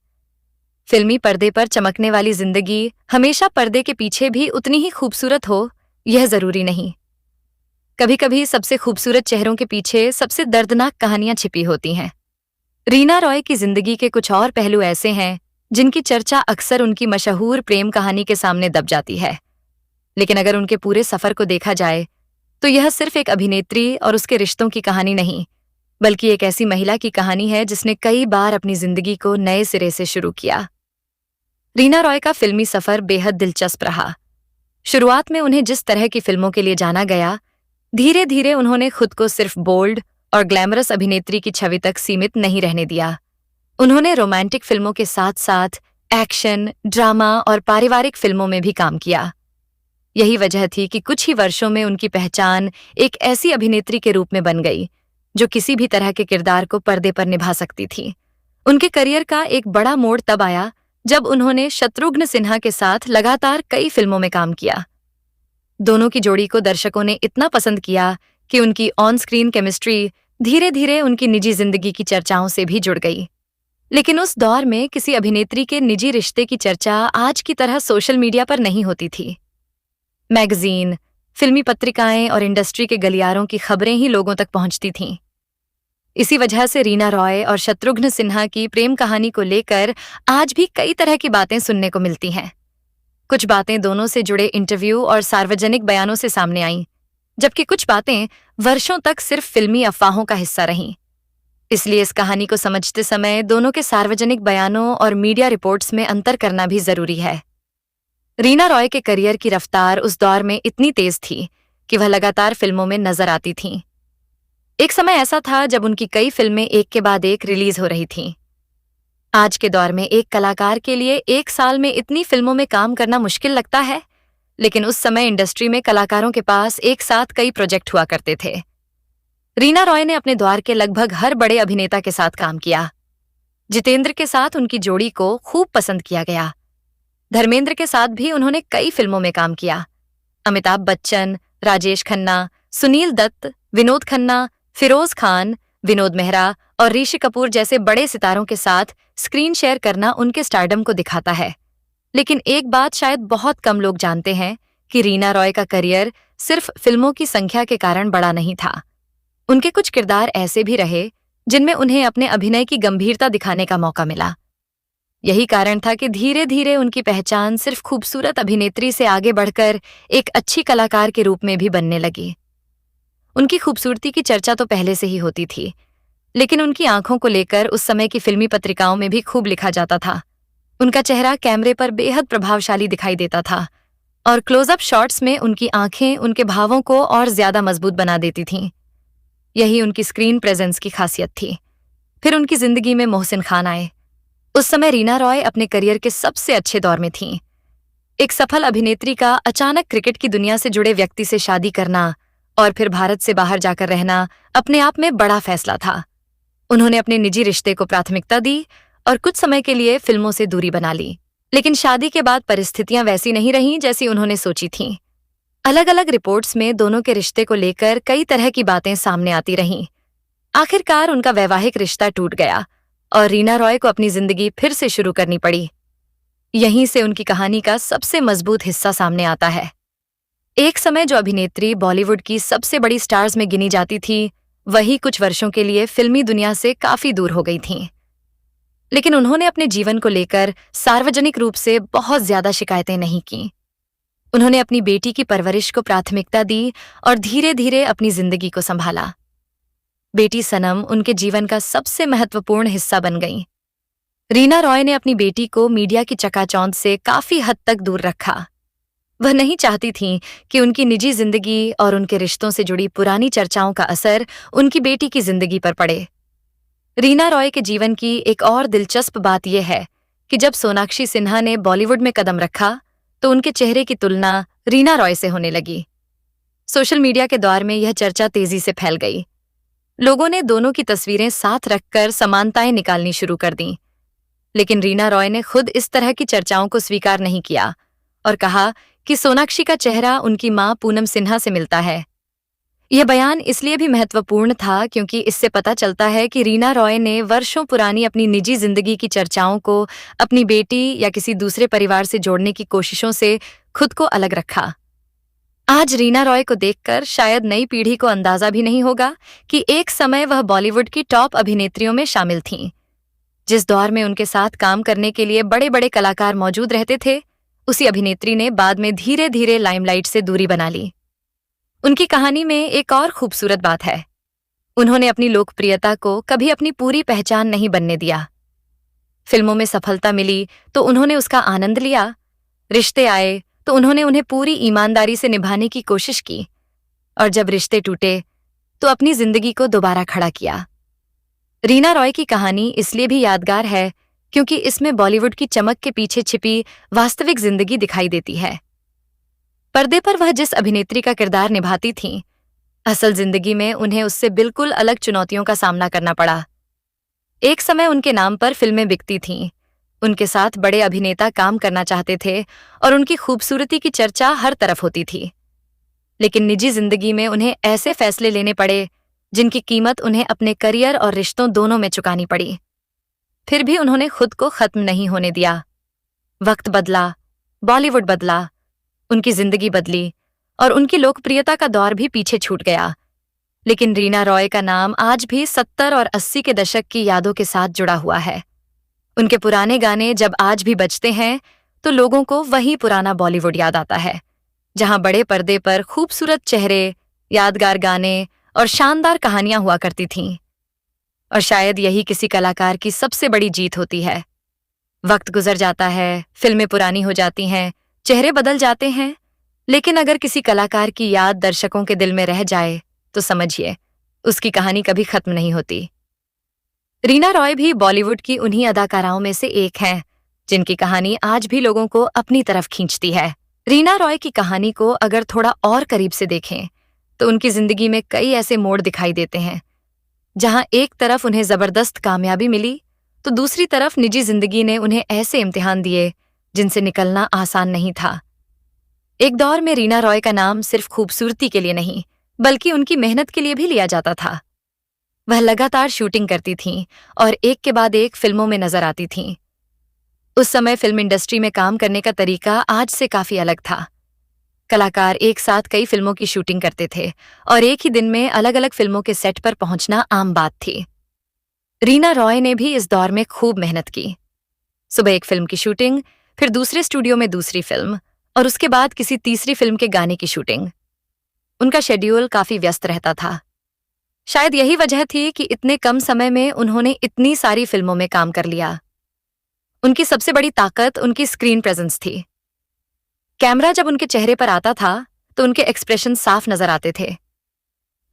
फिल्मी पर्दे पर चमकने वाली जिंदगी हमेशा पर्दे के पीछे भी उतनी ही खूबसूरत हो, यह जरूरी नहीं। कभी कभी सबसे खूबसूरत चेहरों के पीछे सबसे दर्दनाक कहानियां छिपी होती हैं। रीना रॉय की जिंदगी के कुछ और पहलू ऐसे हैं जिनकी चर्चा अक्सर उनकी मशहूर प्रेम कहानी के सामने दब जाती है। लेकिन अगर उनके पूरे सफर को देखा जाए, तो यह सिर्फ एक अभिनेत्री और उसके रिश्तों की कहानी नहीं, बल्कि एक ऐसी महिला की कहानी है जिसने कई बार अपनी जिंदगी को नए सिरे से शुरू किया। रीना रॉय का फिल्मी सफर बेहद दिलचस्प रहा। शुरुआत में उन्हें जिस तरह की फिल्मों के लिए जाना गया, धीरे धीरे उन्होंने खुद को सिर्फ बोल्ड और ग्लैमरस अभिनेत्री की छवि तक सीमित नहीं रहने दिया। उन्होंने रोमांटिक फिल्मों के साथ साथ एक्शन, ड्रामा और पारिवारिक फिल्मों में भी काम किया। यही वजह थी कि कुछ ही वर्षों में उनकी पहचान एक ऐसी अभिनेत्री के रूप में बन गई जो किसी भी तरह के किरदार को पर्दे पर निभा सकती थी। उनके करियर का एक बड़ा मोड़ तब आया जब उन्होंने शत्रुघ्न सिन्हा के साथ लगातार कई फिल्मों में काम किया। दोनों की जोड़ी को दर्शकों ने इतना पसंद किया कि उनकी ऑन स्क्रीन केमिस्ट्री धीरे धीरे उनकी निजी जिंदगी की चर्चाओं से भी जुड़ गई। लेकिन उस दौर में किसी अभिनेत्री के निजी रिश्ते की चर्चा आज की तरह सोशल मीडिया पर नहीं होती थी। मैगजीन, फिल्मी पत्रिकाएं और इंडस्ट्री के गलियारों की खबरें ही लोगों तक पहुंचती थीं। इसी वजह से रीना रॉय और शत्रुघ्न सिन्हा की प्रेम कहानी को लेकर आज भी कई तरह की बातें सुनने को मिलती हैं। कुछ बातें दोनों से जुड़े इंटरव्यू और सार्वजनिक बयानों से सामने आईं, जबकि कुछ बातें वर्षों तक सिर्फ फिल्मी अफवाहों का हिस्सा रहीं। इसलिए इस कहानी को समझते समय दोनों के सार्वजनिक बयानों और मीडिया रिपोर्ट्स में अंतर करना भी जरूरी है। रीना रॉय के करियर की रफ्तार उस दौर में इतनी तेज थी कि वह लगातार फिल्मों में नजर आती थीं। एक समय ऐसा था जब उनकी कई फिल्में एक के बाद एक रिलीज हो रही थीं। आज के दौर में एक कलाकार के लिए एक साल में इतनी फिल्मों में काम करना मुश्किल लगता है, लेकिन उस समय इंडस्ट्री में कलाकारों के पास एक साथ कई प्रोजेक्ट हुआ करते थे। रीना रॉय ने अपने दौर के लगभग हर बड़े अभिनेता के साथ काम किया। जितेंद्र के साथ उनकी जोड़ी को खूब पसंद किया गया। धर्मेंद्र के साथ भी उन्होंने कई फिल्मों में काम किया। अमिताभ बच्चन, राजेश खन्ना, सुनील दत्त, विनोद खन्ना, फिरोज खान, विनोद मेहरा और ऋषि कपूर जैसे बड़े सितारों के साथ स्क्रीन शेयर करना उनके स्टारडम को दिखाता है। लेकिन एक बात शायद बहुत कम लोग जानते हैं कि रीना रॉय का करियर सिर्फ फिल्मों की संख्या के कारण बड़ा नहीं था। उनके कुछ किरदार ऐसे भी रहे जिनमें उन्हें अपने अभिनय की गंभीरता दिखाने का मौका मिला। यही कारण था कि धीरे धीरे उनकी पहचान सिर्फ खूबसूरत अभिनेत्री से आगे बढ़कर एक अच्छी कलाकार के रूप में भी बनने लगी। उनकी खूबसूरती की चर्चा तो पहले से ही होती थी, लेकिन उनकी आंखों को लेकर उस समय की फिल्मी पत्रिकाओं में भी खूब लिखा जाता था। उनका चेहरा कैमरे पर बेहद प्रभावशाली दिखाई देता था और क्लोजअप शॉट्स में उनकी आंखें उनके भावों को और ज्यादा मजबूत बना देती थीं। यही उनकी स्क्रीन प्रेजेंस की खासियत थी। फिर उनकी जिंदगी में मोहसिन खान आए। उस समय रीना रॉय अपने करियर के सबसे अच्छे दौर में थीं। एक सफल अभिनेत्री का अचानक क्रिकेट की दुनिया से जुड़े व्यक्ति से शादी करना और फिर भारत से बाहर जाकर रहना अपने आप में बड़ा फैसला था। उन्होंने अपने निजी रिश्ते को प्राथमिकता दी और कुछ समय के लिए फिल्मों से दूरी बना ली। लेकिन शादी के बाद परिस्थितियां वैसी नहीं रहीं जैसी उन्होंने सोची थीं। अलग अलग रिपोर्ट्स में दोनों के रिश्ते को लेकर कई तरह की बातें सामने आती रहीं। आखिरकार उनका वैवाहिक रिश्ता टूट गया और रीना रॉय को अपनी जिंदगी फिर से शुरू करनी पड़ी। यहीं से उनकी कहानी का सबसे मजबूत हिस्सा सामने आता है। एक समय जो अभिनेत्री बॉलीवुड की सबसे बड़ी स्टार्स में गिनी जाती थी, वही कुछ वर्षों के लिए फिल्मी दुनिया से काफी दूर हो गई थीं। लेकिन उन्होंने अपने जीवन को लेकर सार्वजनिक रूप से बहुत ज्यादा शिकायतें नहीं की। उन्होंने अपनी बेटी की परवरिश को प्राथमिकता दी और धीरे धीरे अपनी जिंदगी को संभाला। बेटी सनम उनके जीवन का सबसे महत्वपूर्ण हिस्सा बन गई। रीना रॉय ने अपनी बेटी को मीडिया की चकाचौंध से काफी हद तक दूर रखा। वह नहीं चाहती थीं कि उनकी निजी जिंदगी और उनके रिश्तों से जुड़ी पुरानी चर्चाओं का असर उनकी बेटी की जिंदगी पर पड़े। रीना रॉय के जीवन की एक और दिलचस्प बात यह है कि जब सोनाक्षी सिन्हा ने बॉलीवुड में कदम रखा तो उनके चेहरे की तुलना रीना रॉय से होने लगी। सोशल मीडिया के दौर में यह चर्चा तेजी से फैल गई। लोगों ने दोनों की तस्वीरें साथ रखकर समानताएं निकालनी शुरू कर दी। लेकिन रीना रॉय ने खुद इस तरह की चर्चाओं को स्वीकार नहीं किया और कहा कि सोनाक्षी का चेहरा उनकी मां पूनम सिन्हा से मिलता है। यह बयान इसलिए भी महत्वपूर्ण था क्योंकि इससे पता चलता है कि रीना रॉय ने वर्षों पुरानी अपनी निजी जिंदगी की चर्चाओं को अपनी बेटी या किसी दूसरे परिवार से जोड़ने की कोशिशों से खुद को अलग रखा। आज रीना रॉय को देखकर शायद नई पीढ़ी को अंदाजा भी नहीं होगा कि एक समय वह बॉलीवुड की टॉप अभिनेत्रियों में शामिल थीं। जिस दौर में उनके साथ काम करने के लिए बड़े बड़े कलाकार मौजूद रहते थे, उसी अभिनेत्री ने बाद में धीरे धीरे लाइमलाइट से दूरी बना ली। उनकी कहानी में एक और खूबसूरत बात है। उन्होंने अपनी लोकप्रियता को कभी अपनी पूरी पहचान नहीं बनने दिया। फिल्मों में सफलता मिली तो उन्होंने उसका आनंद लिया, रिश्ते आए तो उन्होंने उन्हें पूरी ईमानदारी से निभाने की कोशिश की, और जब रिश्ते टूटे तो अपनी जिंदगी को दोबारा खड़ा किया। रीना रॉय की कहानी इसलिए भी यादगार है क्योंकि इसमें बॉलीवुड की चमक के पीछे छिपी वास्तविक जिंदगी दिखाई देती है। पर्दे पर वह जिस अभिनेत्री का किरदार निभाती थीं, असल जिंदगी में उन्हें उससे बिल्कुल अलग चुनौतियों का सामना करना पड़ा। एक समय उनके नाम पर फिल्में बिकती थीं, उनके साथ बड़े अभिनेता काम करना चाहते थे और उनकी खूबसूरती की चर्चा हर तरफ होती थी। लेकिन निजी जिंदगी में उन्हें ऐसे फैसले लेने पड़े जिनकी कीमत उन्हें अपने करियर और रिश्तों दोनों में चुकानी पड़ी। फिर भी उन्होंने खुद को खत्म नहीं होने दिया। वक्त बदला, बॉलीवुड बदला, उनकी जिंदगी बदली और उनकी लोकप्रियता का दौर भी पीछे छूट गया। लेकिन रीना रॉय का नाम आज भी 70 और 80 के दशक की यादों के साथ जुड़ा हुआ है। उनके पुराने गाने जब आज भी बजते हैं तो लोगों को वही पुराना बॉलीवुड याद आता है, जहां बड़े पर्दे पर खूबसूरत चेहरे, यादगार गाने और शानदार कहानियां हुआ करती थीं। और शायद यही किसी कलाकार की सबसे बड़ी जीत होती है। वक्त गुजर जाता है, फिल्में पुरानी हो जाती हैं, चेहरे बदल जाते हैं, लेकिन अगर किसी कलाकार की याद दर्शकों के दिल में रह जाए तो समझिए उसकी कहानी कभी खत्म नहीं होती। रीना रॉय भी बॉलीवुड की उन्हीं अदाकाराओं में से एक हैं जिनकी कहानी आज भी लोगों को अपनी तरफ खींचती है। रीना रॉय की कहानी को अगर थोड़ा और करीब से देखें तो उनकी जिंदगी में कई ऐसे मोड़ दिखाई देते हैं, जहां एक तरफ उन्हें जबरदस्त कामयाबी मिली तो दूसरी तरफ निजी जिंदगी ने उन्हें ऐसे इम्तिहान दिए जिनसे निकलना आसान नहीं था। एक दौर में रीना रॉय का नाम सिर्फ खूबसूरती के लिए नहीं बल्कि उनकी मेहनत के लिए भी लिया जाता था। वह लगातार शूटिंग करती थीं और एक के बाद एक फिल्मों में नजर आती थीं। उस समय फिल्म इंडस्ट्री में काम करने का तरीका आज से काफी अलग था। कलाकार एक साथ कई फिल्मों की शूटिंग करते थे और एक ही दिन में अलग अलग फिल्मों के सेट पर पहुंचना आम बात थी। रीना रॉय ने भी इस दौर में खूब मेहनत की। सुबह एक फिल्म की शूटिंग, फिर दूसरे स्टूडियो में दूसरी फिल्म और उसके बाद किसी तीसरी फिल्म के गाने की शूटिंग। उनका शेड्यूल काफी व्यस्त रहता था। शायद यही वजह थी कि इतने कम समय में उन्होंने इतनी सारी फिल्मों में काम कर लिया। उनकी सबसे बड़ी ताकत उनकी स्क्रीन प्रेजेंस थी। कैमरा जब उनके चेहरे पर आता था तो उनके एक्सप्रेशन साफ नजर आते थे।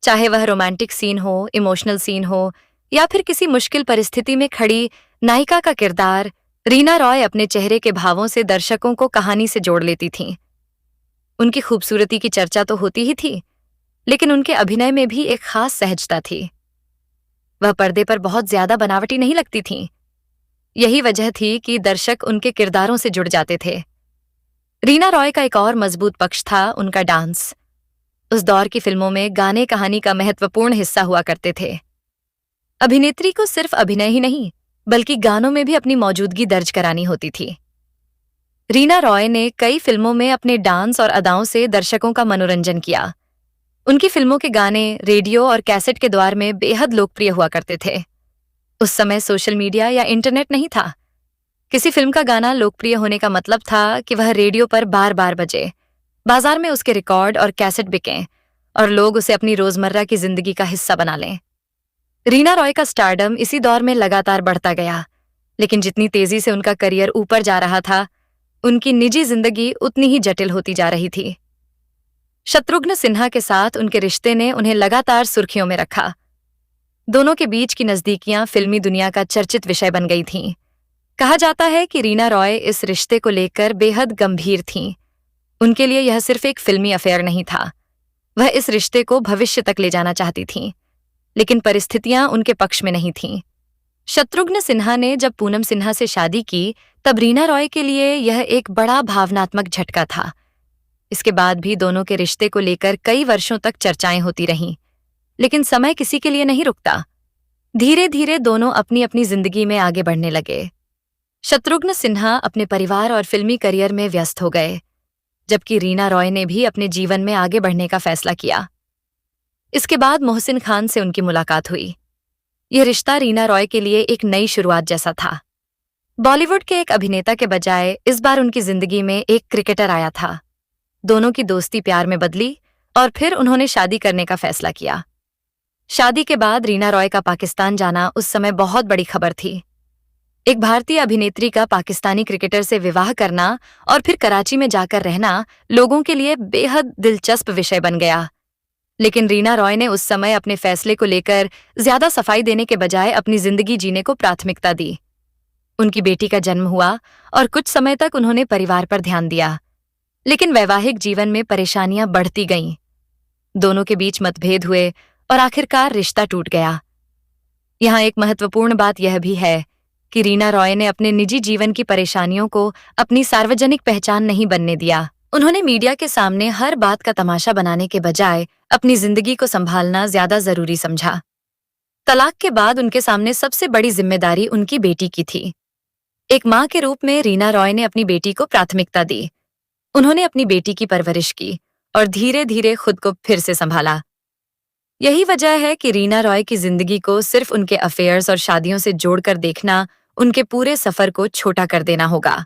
चाहे वह रोमांटिक सीन हो, इमोशनल सीन हो या फिर किसी मुश्किल परिस्थिति में खड़ी नायिका का किरदार, रीना रॉय अपने चेहरे के भावों से दर्शकों को कहानी से जोड़ लेती थीं। उनकी खूबसूरती की चर्चा तो होती ही थी, लेकिन उनके अभिनय में भी एक खास सहजता थी। वह पर्दे पर बहुत ज्यादा बनावटी नहीं लगती थीं। यही वजह थी कि दर्शक उनके किरदारों से जुड़ जाते थे। रीना रॉय का एक और मजबूत पक्ष था उनका डांस। उस दौर की फिल्मों में गाने कहानी का महत्वपूर्ण हिस्सा हुआ करते थे। अभिनेत्री को सिर्फ अभिनय ही नहीं बल्कि गानों में भी अपनी मौजूदगी दर्ज करानी होती थी। रीना रॉय ने कई फिल्मों में अपने डांस और अदाओं से दर्शकों का मनोरंजन किया। उनकी फिल्मों के गाने रेडियो और कैसेट के द्वार में बेहद लोकप्रिय हुआ करते थे। उस समय सोशल मीडिया या इंटरनेट नहीं था। किसी फिल्म का गाना लोकप्रिय होने का मतलब था कि वह रेडियो पर बार बार बजे, बाजार में उसके रिकॉर्ड और कैसेट बिकें और लोग उसे अपनी रोजमर्रा की जिंदगी का हिस्सा बना लें। रीना रॉय का स्टारडम इसी दौर में लगातार बढ़ता गया, लेकिन जितनी तेजी से उनका करियर ऊपर जा रहा था, उनकी निजी जिंदगी उतनी ही जटिल होती जा रही थी। शत्रुघ्न सिन्हा के साथ उनके रिश्ते ने उन्हें लगातार सुर्खियों में रखा। दोनों के बीच की नजदीकियां फिल्मी दुनिया का चर्चित विषय बन गई थीं। कहा जाता है कि रीना रॉय इस रिश्ते को लेकर बेहद गंभीर थीं। उनके लिए यह सिर्फ एक फिल्मी अफेयर नहीं था, वह इस रिश्ते को भविष्य तक ले जाना चाहती थीं, लेकिन परिस्थितियां उनके पक्ष में नहीं थीं। शत्रुघ्न सिन्हा ने जब पूनम सिन्हा से शादी की, तब रीना रॉय के लिए यह एक बड़ा भावनात्मक झटका था। इसके बाद भी दोनों के रिश्ते को लेकर कई वर्षों तक चर्चाएं होती रहीं, लेकिन समय किसी के लिए नहीं रुकता। धीरे धीरे दोनों अपनी अपनी जिंदगी में आगे बढ़ने लगे। शत्रुघ्न सिन्हा अपने परिवार और फिल्मी करियर में व्यस्त हो गए, जबकि रीना रॉय ने भी अपने जीवन में आगे बढ़ने का फैसला किया। इसके बाद मोहसिन खान से उनकी मुलाकात हुई। यह रिश्ता रीना रॉय के लिए एक नई शुरुआत जैसा था। बॉलीवुड के एक अभिनेता के बजाय इस बार उनकी जिंदगी में एक क्रिकेटर आया था। दोनों की दोस्ती प्यार में बदली और फिर उन्होंने शादी करने का फैसला किया। शादी के बाद रीना रॉय का पाकिस्तान जाना उस समय बहुत बड़ी खबर थी। एक भारतीय अभिनेत्री का पाकिस्तानी क्रिकेटर से विवाह करना और फिर कराची में जाकर रहना लोगों के लिए बेहद दिलचस्प विषय बन गया। लेकिन रीना रॉय ने उस समय अपने फैसले को लेकर ज्यादा सफाई देने के बजाय अपनी जिंदगी जीने को प्राथमिकता दी। उनकी बेटी का जन्म हुआ और कुछ समय तक उन्होंने परिवार पर ध्यान दिया, लेकिन वैवाहिक जीवन में परेशानियां बढ़ती गईं। दोनों के बीच मतभेद हुए और आखिरकार रिश्ता टूट गया। यहाँ एक महत्वपूर्ण बात यह भी है कि रीना रॉय ने अपने निजी जीवन की परेशानियों को अपनी सार्वजनिक पहचान नहीं बनने दिया। उन्होंने मीडिया के सामने हर बात का तमाशा बनाने के बजाय अपनी जिंदगी को संभालना ज्यादा जरूरी समझा। तलाक के बाद उनके सामने सबसे बड़ी जिम्मेदारी उनकी बेटी की थी। एक मां के रूप में रीना रॉय ने अपनी बेटी को प्राथमिकता दी। उन्होंने अपनी बेटी की परवरिश की और धीरे धीरे खुद को फिर से संभाला। यही वजह है कि रीना रॉय की जिंदगी को सिर्फ उनके अफेयर्स और शादियों से जोड़कर देखना उनके पूरे सफर को छोटा कर देना होगा।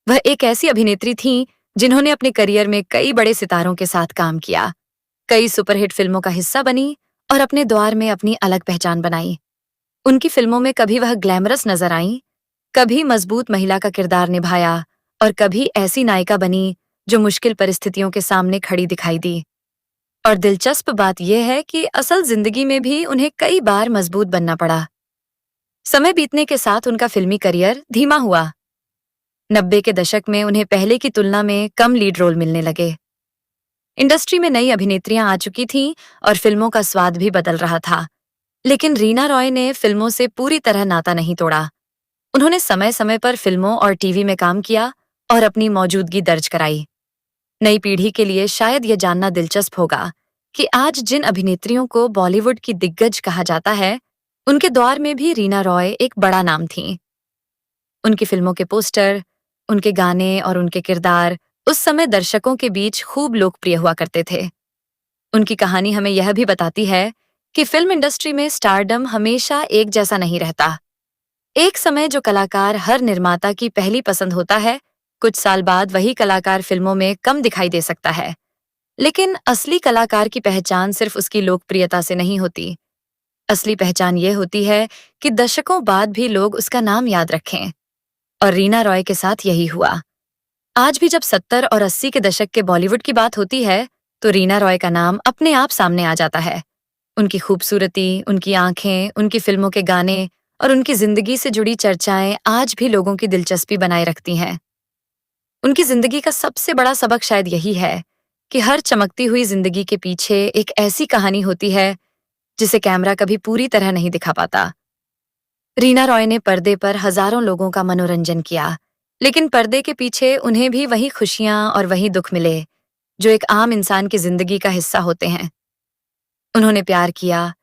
वह एक ऐसी अभिनेत्री थीं जिन्होंने अपने करियर में कई बड़े सितारों के साथ काम किया, कई सुपरहिट फिल्मों का हिस्सा बनी और अपने द्वार में अपनी अलग पहचान बनाई। उनकी फिल्मों में कभी वह ग्लैमरस नजर आईं, कभी मजबूत महिला का किरदार निभाया और कभी ऐसी नायिका बनी जो मुश्किल परिस्थितियों के सामने खड़ी दिखाई दी। और दिलचस्प बात यह है कि असल जिंदगी में भी उन्हें कई बार मजबूत बनना पड़ा। समय बीतने के साथ उनका फिल्मी करियर धीमा हुआ। 90 के दशक में उन्हें पहले की तुलना में कम लीड रोल मिलने लगे। इंडस्ट्री में नई अभिनेत्रियां आ चुकी थीं और फिल्मों का स्वाद भी बदल रहा था, लेकिन रीना रॉय ने फिल्मों से पूरी तरह नाता नहीं तोड़ा। उन्होंने समय समय पर फिल्मों और टीवी में काम किया और अपनी मौजूदगी दर्ज कराई। नई पीढ़ी के लिए शायद यह जानना दिलचस्प होगा कि आज जिन अभिनेत्रियों को बॉलीवुड की दिग्गज कहा जाता है, उनके दौर में भी रीना रॉय एक बड़ा नाम थीं। उनकी फिल्मों के पोस्टर, उनके गाने और उनके किरदार उस समय दर्शकों के बीच खूब लोकप्रिय हुआ करते थे। उनकी कहानी हमें यह भी बताती है कि फिल्म इंडस्ट्री में स्टारडम हमेशा एक जैसा नहीं रहता। एक समय जो कलाकार हर निर्माता की पहली पसंद होता है, कुछ साल बाद वही कलाकार फिल्मों में कम दिखाई दे सकता है। लेकिन असली कलाकार की पहचान सिर्फ उसकी लोकप्रियता से नहीं होती। असली पहचान ये होती है कि दशकों बाद भी लोग उसका नाम याद रखें। और रीना रॉय के साथ यही हुआ। आज भी जब 70 और 80 के दशक के बॉलीवुड की बात होती है, तो रीना रॉय का नाम अपने आप सामने आ जाता है। उनकी खूबसूरती, उनकी आंखें, उनकी फिल्मों के गाने और उनकी जिंदगी से जुड़ी चर्चाएं आज भी लोगों की दिलचस्पी बनाए रखती हैं। उनकी जिंदगी का सबसे बड़ा सबक शायद यही है कि हर चमकती हुई जिंदगी के पीछे एक ऐसी कहानी होती है जिसे कैमरा कभी पूरी तरह नहीं दिखा पाता। रीना रॉय ने पर्दे पर हजारों लोगों का मनोरंजन किया, लेकिन पर्दे के पीछे उन्हें भी वही खुशियां और वही दुख मिले जो एक आम इंसान की जिंदगी का हिस्सा होते हैं। उन्होंने प्यार किया,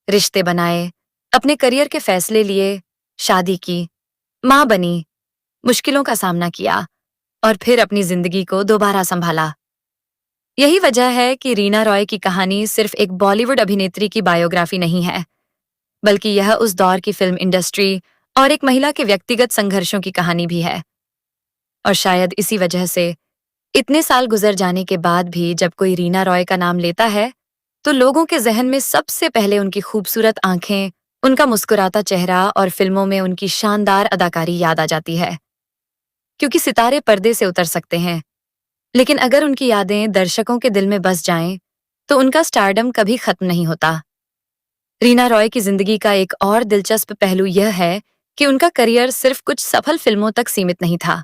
रिश्ते बनाए, अपने करियर के फैसले लिए, शादी की, मां बनी, मुश्किलों का सामना किया और फिर अपनी जिंदगी को दोबारा संभाला। यही वजह है कि रीना रॉय की कहानी सिर्फ एक बॉलीवुड अभिनेत्री की बायोग्राफी नहीं है, बल्कि यह उस दौर की फिल्म इंडस्ट्री और एक महिला के व्यक्तिगत संघर्षों की कहानी भी है। और शायद इसी वजह से इतने साल गुजर जाने के बाद भी जब कोई रीना रॉय का नाम लेता है, तो लोगों के जहन में सबसे पहले उनकी खूबसूरत आंखें, उनका मुस्कुराता चेहरा और फिल्मों में उनकी शानदार अदाकारी याद आ जाती है। क्योंकि सितारे पर्दे से उतर सकते हैं, लेकिन अगर उनकी यादें दर्शकों के दिल में बस जाएं, तो उनका स्टारडम कभी खत्म नहीं होता। रीना रॉय की जिंदगी का एक और दिलचस्प पहलू यह है कि उनका करियर सिर्फ कुछ सफल फिल्मों तक सीमित नहीं था।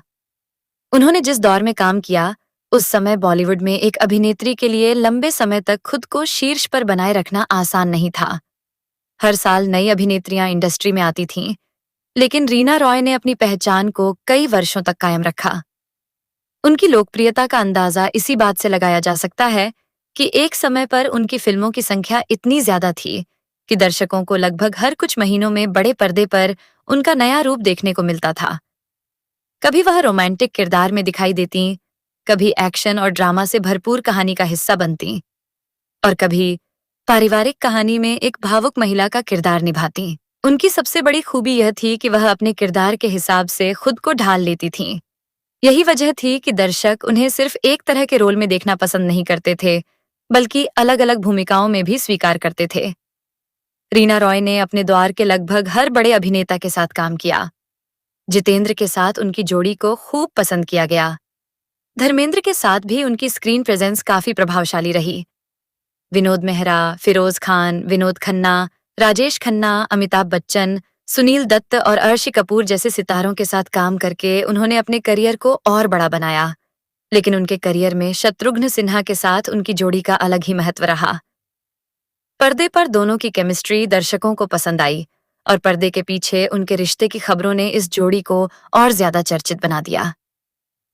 उन्होंने जिस दौर में काम किया, उस समय बॉलीवुड में एक अभिनेत्री के लिए लंबे समय तक खुद को शीर्ष पर बनाए रखना आसान नहीं था। हर साल नई अभिनेत्रियां इंडस्ट्री में आती थीं, लेकिन रीना रॉय ने अपनी पहचान को कई वर्षों तक कायम रखा। उनकी लोकप्रियता का अंदाजा इसी बात से लगाया जा सकता है कि एक समय पर उनकी फिल्मों की संख्या इतनी ज्यादा थी कि दर्शकों को लगभग हर कुछ महीनों में बड़े पर्दे पर उनका नया रूप देखने को मिलता था। कभी वह रोमांटिक किरदार में दिखाई देती, कभी एक्शन और ड्रामा से भरपूर कहानी का हिस्सा बनती, और कभी पारिवारिक कहानी में एक भावुक महिला का किरदार निभाती। उनकी सबसे बड़ी खूबी यह थी कि वह अपने किरदार के हिसाब से खुद को ढाल लेती थीं। यही वजह थी कि दर्शक उन्हें सिर्फ एक तरह के रोल में देखना पसंद नहीं करते थे, बल्कि अलग-अलग भूमिकाओं में भी स्वीकार करते थे। रीना रॉय ने अपने दौर के लगभग हर बड़े अभिनेता के साथ काम किया। जितेंद्र के साथ उनकी जोड़ी को खूब पसंद किया गया। धर्मेंद्र के साथ भी उनकी स्क्रीन प्रेजेंस काफी प्रभावशाली रही। विनोद मेहरा, फिरोज खान, विनोद खन्ना, राजेश खन्ना, अमिताभ बच्चन, सुनील दत्त और अर्शी कपूर जैसे सितारों के साथ काम करके उन्होंने अपने करियर को और बड़ा बनाया। लेकिन उनके करियर में शत्रुघ्न सिन्हा के साथ उनकी जोड़ी का अलग ही महत्व रहा। पर्दे पर दोनों की केमिस्ट्री दर्शकों को पसंद आई, और पर्दे के पीछे उनके रिश्ते की खबरों ने इस जोड़ी को और ज्यादा चर्चित बना दिया।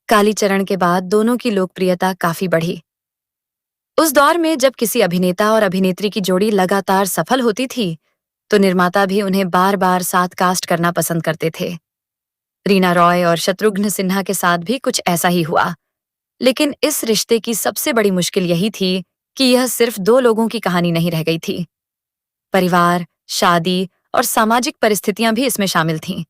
कालीचरण के बाद दोनों की लोकप्रियता काफी बढ़ी। उस दौर में जब किसी अभिनेता और अभिनेत्री की जोड़ी लगातार सफल होती थी, तो निर्माता भी उन्हें बार बार साथ कास्ट करना पसंद करते थे। रीना रॉय और शत्रुघ्न सिन्हा के साथ भी कुछ ऐसा ही हुआ। लेकिन इस रिश्ते की सबसे बड़ी मुश्किल यही थी कि यह सिर्फ दो लोगों की कहानी नहीं रह गई थी। परिवार, शादी और सामाजिक परिस्थितियां भी इसमें शामिल थीं।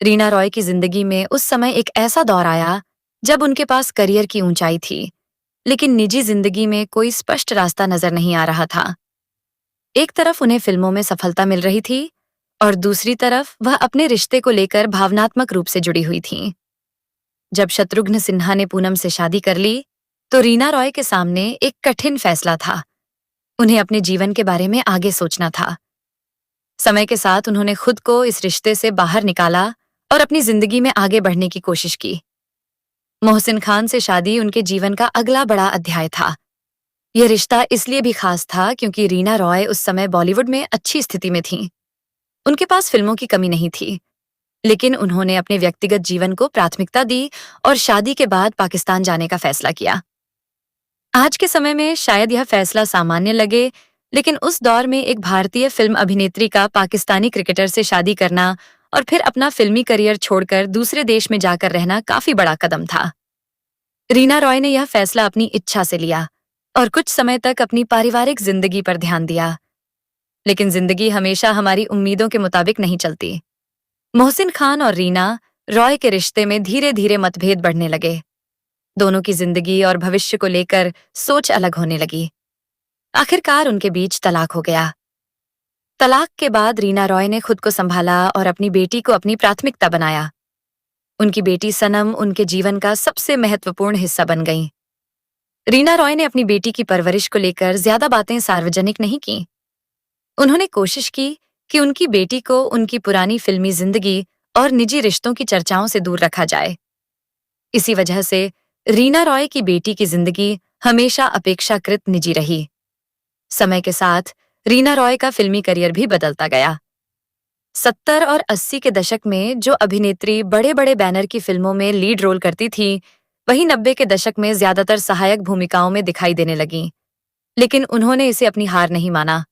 रीना रॉय की जिंदगी में उस समय एक ऐसा दौर आया जब उनके पास करियर की ऊंचाई थी, लेकिन निजी जिंदगी में कोई स्पष्ट रास्ता नजर नहीं आ रहा था। एक तरफ उन्हें फिल्मों में सफलता मिल रही थी, और दूसरी तरफ वह अपने रिश्ते को लेकर भावनात्मक रूप से जुड़ी हुई थीं। जब शत्रुघ्न सिन्हा ने पूनम से शादी कर ली, तो रीना रॉय के सामने एक कठिन फैसला था। उन्हें अपने जीवन के बारे में आगे सोचना था। समय के साथ उन्होंने खुद को इस रिश्ते से बाहर निकाला और अपनी जिंदगी में आगे बढ़ने की कोशिश की। मोहसिन खान से शादी उनके जीवन का अगला बड़ा अध्याय था। यह रिश्ता इसलिए भी खास था क्योंकि रीना रॉय उस समय बॉलीवुड में अच्छी स्थिति में थीं। उनके पास फिल्मों की कमी नहीं थी, लेकिन उन्होंने अपने व्यक्तिगत जीवन को प्राथमिकता दी और शादी के बाद पाकिस्तान जाने का फैसला किया। आज के समय में शायद यह फैसला सामान्य लगे, लेकिन उस दौर में एक भारतीय फिल्म अभिनेत्री का पाकिस्तानी क्रिकेटर से शादी करना और फिर अपना फिल्मी करियर छोड़कर दूसरे देश में जाकर रहना काफी बड़ा कदम था। रीना रॉय ने यह फैसला अपनी इच्छा से लिया और कुछ समय तक अपनी पारिवारिक जिंदगी पर ध्यान दिया। लेकिन जिंदगी हमेशा हमारी उम्मीदों के मुताबिक नहीं चलती। मोहसिन खान और रीना रॉय के रिश्ते में धीरे धीरे मतभेद बढ़ने लगे। दोनों की जिंदगी और भविष्य को लेकर सोच अलग होने लगी। आखिरकार उनके बीच तलाक हो गया। तलाक के बाद रीना रॉय ने खुद को संभाला और अपनी बेटी को अपनी प्राथमिकता बनाया। उनकी बेटी सनम उनके जीवन का सबसे महत्वपूर्ण हिस्सा बन गई। रीना रॉय ने अपनी बेटी की परवरिश को लेकर ज्यादा बातें सार्वजनिक नहीं की। उन्होंने कोशिश की कि उनकी बेटी को उनकी पुरानी फिल्मी जिंदगी और निजी रिश्तों की चर्चाओं से दूर रखा जाए। इसी वजह से रीना रॉय की बेटी की जिंदगी हमेशा अपेक्षाकृत निजी रही। समय के साथ रीना रॉय का फिल्मी करियर भी बदलता गया। 70 और 80 के दशक में जो अभिनेत्री बड़े बड़े बैनर की फिल्मों में लीड रोल करती थी, वही 90 के दशक में ज्यादातर सहायक भूमिकाओं में दिखाई देने लगीं। लेकिन उन्होंने इसे अपनी हार नहीं माना।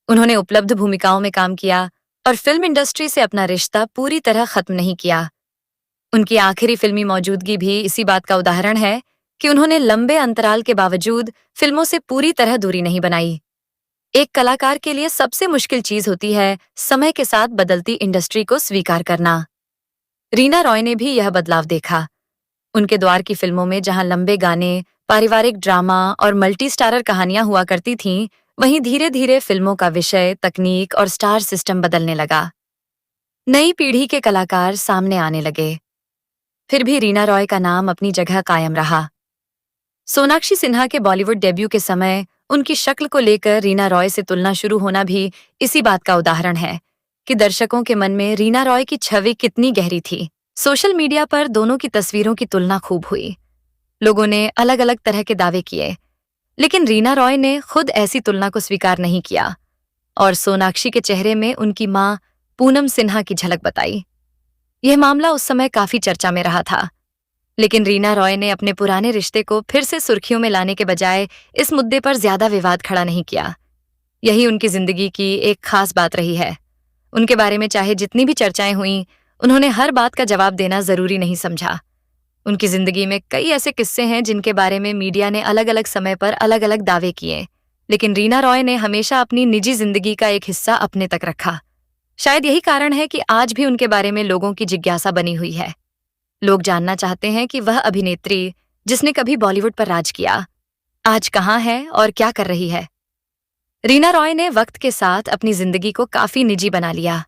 उन्होंने उपलब्ध भूमिकाओं में काम किया और फिल्म इंडस्ट्री से अपना रिश्ता पूरी तरह खत्म नहीं किया। उनकी आखिरी फिल्मी मौजूदगी भी इसी बात का उदाहरण है कि उन्होंने लंबे अंतराल के बावजूद फिल्मों से पूरी तरह दूरी नहीं बनाई। एक कलाकार के लिए सबसे मुश्किल चीज होती है समय के साथ बदलती इंडस्ट्री को स्वीकार करना। रीना रॉय ने भी यह बदलाव देखा। उनके द्वार की फिल्मों में जहां लंबे गाने, पारिवारिक ड्रामा और मल्टी स्टारर कहानियां हुआ करती थीं, वहीं धीरे धीरे फिल्मों का विषय, तकनीक और स्टार सिस्टम बदलने लगा। नई पीढ़ी के कलाकार सामने आने लगे। फिर भी रीना रॉय का नाम अपनी जगह कायम रहा। सोनाक्षी सिन्हा के बॉलीवुड डेब्यू के समय उनकी शक्ल को लेकर रीना रॉय से तुलना शुरू होना भी इसी बात का उदाहरण है कि दर्शकों के मन में रीना रॉय की छवि कितनी गहरी थी। सोशल मीडिया पर दोनों की तस्वीरों की तुलना खूब हुई। लोगों ने अलग अलग तरह के दावे किए, लेकिन रीना रॉय ने खुद ऐसी तुलना को स्वीकार नहीं किया और सोनाक्षी के चेहरे में उनकी मां पूनम सिन्हा की झलक बताई। यह मामला उस समय काफी चर्चा में रहा था, लेकिन रीना रॉय ने अपने पुराने रिश्ते को फिर से सुर्खियों में लाने के बजाय इस मुद्दे पर ज्यादा विवाद खड़ा नहीं किया। यही उनकी जिंदगी की एक खास बात रही है। उनके बारे में चाहे जितनी भी चर्चाएं हुईं, उन्होंने हर बात का जवाब देना जरूरी नहीं समझा। उनकी जिंदगी में कई ऐसे किस्से हैं जिनके बारे में मीडिया ने अलग अलग समय पर अलग अलग दावे किए, लेकिन रीना रॉय ने हमेशा अपनी निजी जिंदगी का एक हिस्सा अपने तक रखा। शायद यही कारण है कि आज भी उनके बारे में लोगों की जिज्ञासा बनी हुई है। लोग जानना चाहते हैं कि वह अभिनेत्री जिसने कभी बॉलीवुड पर राज किया, आज कहाँ है और क्या कर रही है। रीना रॉय ने वक्त के साथ अपनी जिंदगी को काफी निजी बना लिया।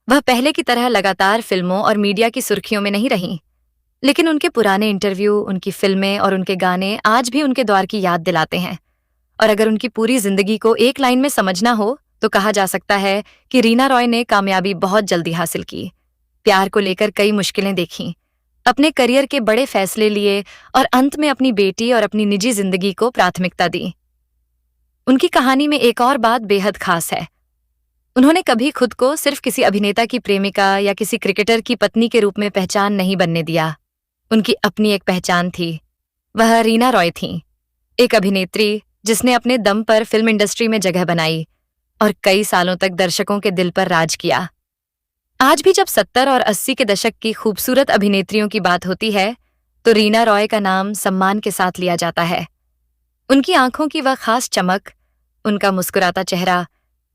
वह पहले की तरह लगातार फिल्मों और मीडिया की सुर्खियों में नहीं रहीं, लेकिन उनके पुराने इंटरव्यू, उनकी फिल्में और उनके गाने आज भी उनके दौर की याद दिलाते हैं। और अगर उनकी पूरी जिंदगी को एक लाइन में समझना हो तो कहा जा सकता है कि रीना रॉय ने कामयाबी बहुत जल्दी हासिल की, प्यार को लेकर कई मुश्किलें देखीं, अपने करियर के बड़े फैसले लिए और अंत में अपनी बेटी और अपनी निजी जिंदगी को प्राथमिकता दी। उनकी कहानी में एक और बात बेहद खास है। उन्होंने कभी खुद को सिर्फ किसी अभिनेता की प्रेमिका या किसी क्रिकेटर की पत्नी के रूप में पहचान नहीं बनने दिया। उनकी अपनी एक पहचान थी। वह रीना रॉय थीं, एक अभिनेत्री जिसने अपने दम पर फिल्म इंडस्ट्री में जगह बनाई और कई सालों तक दर्शकों के दिल पर राज किया। आज भी जब 70 और 80 के दशक की खूबसूरत अभिनेत्रियों की बात होती है तो रीना रॉय का नाम सम्मान के साथ लिया जाता है। उनकी आंखों की वह खास चमक, उनका मुस्कुराता चेहरा,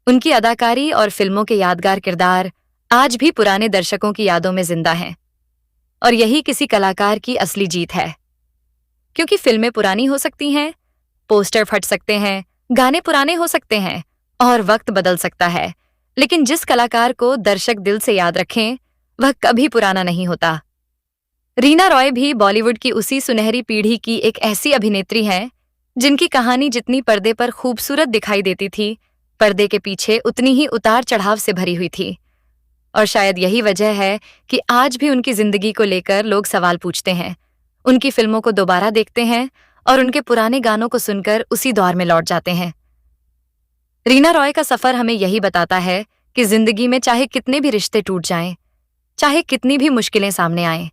उनकी अदाकारी और फिल्मों के यादगार किरदार आज भी पुराने दर्शकों की यादों में जिंदा हैं। और यही किसी कलाकार की असली जीत है, क्योंकि फिल्में पुरानी हो सकती हैं, पोस्टर फट सकते हैं, गाने पुराने हो सकते हैं और वक्त बदल सकता है, लेकिन जिस कलाकार को दर्शक दिल से याद रखें वह कभी पुराना नहीं होता। रीना रॉय भी बॉलीवुड की उसी सुनहरी पीढ़ी की एक ऐसी अभिनेत्री हैं जिनकी कहानी जितनी पर्दे पर खूबसूरत दिखाई देती थी, पर्दे के पीछे उतनी ही उतार चढ़ाव से भरी हुई थी। और शायद यही वजह है कि आज भी उनकी जिंदगी को लेकर लोग सवाल पूछते हैं, उनकी फिल्मों को दोबारा देखते हैं और उनके पुराने गानों को सुनकर उसी दौर में लौट जाते हैं। रीना रॉय का सफर हमें यही बताता है कि जिंदगी में चाहे कितने भी रिश्ते टूट जाएं, चाहे कितनी भी मुश्किलें सामने आएं,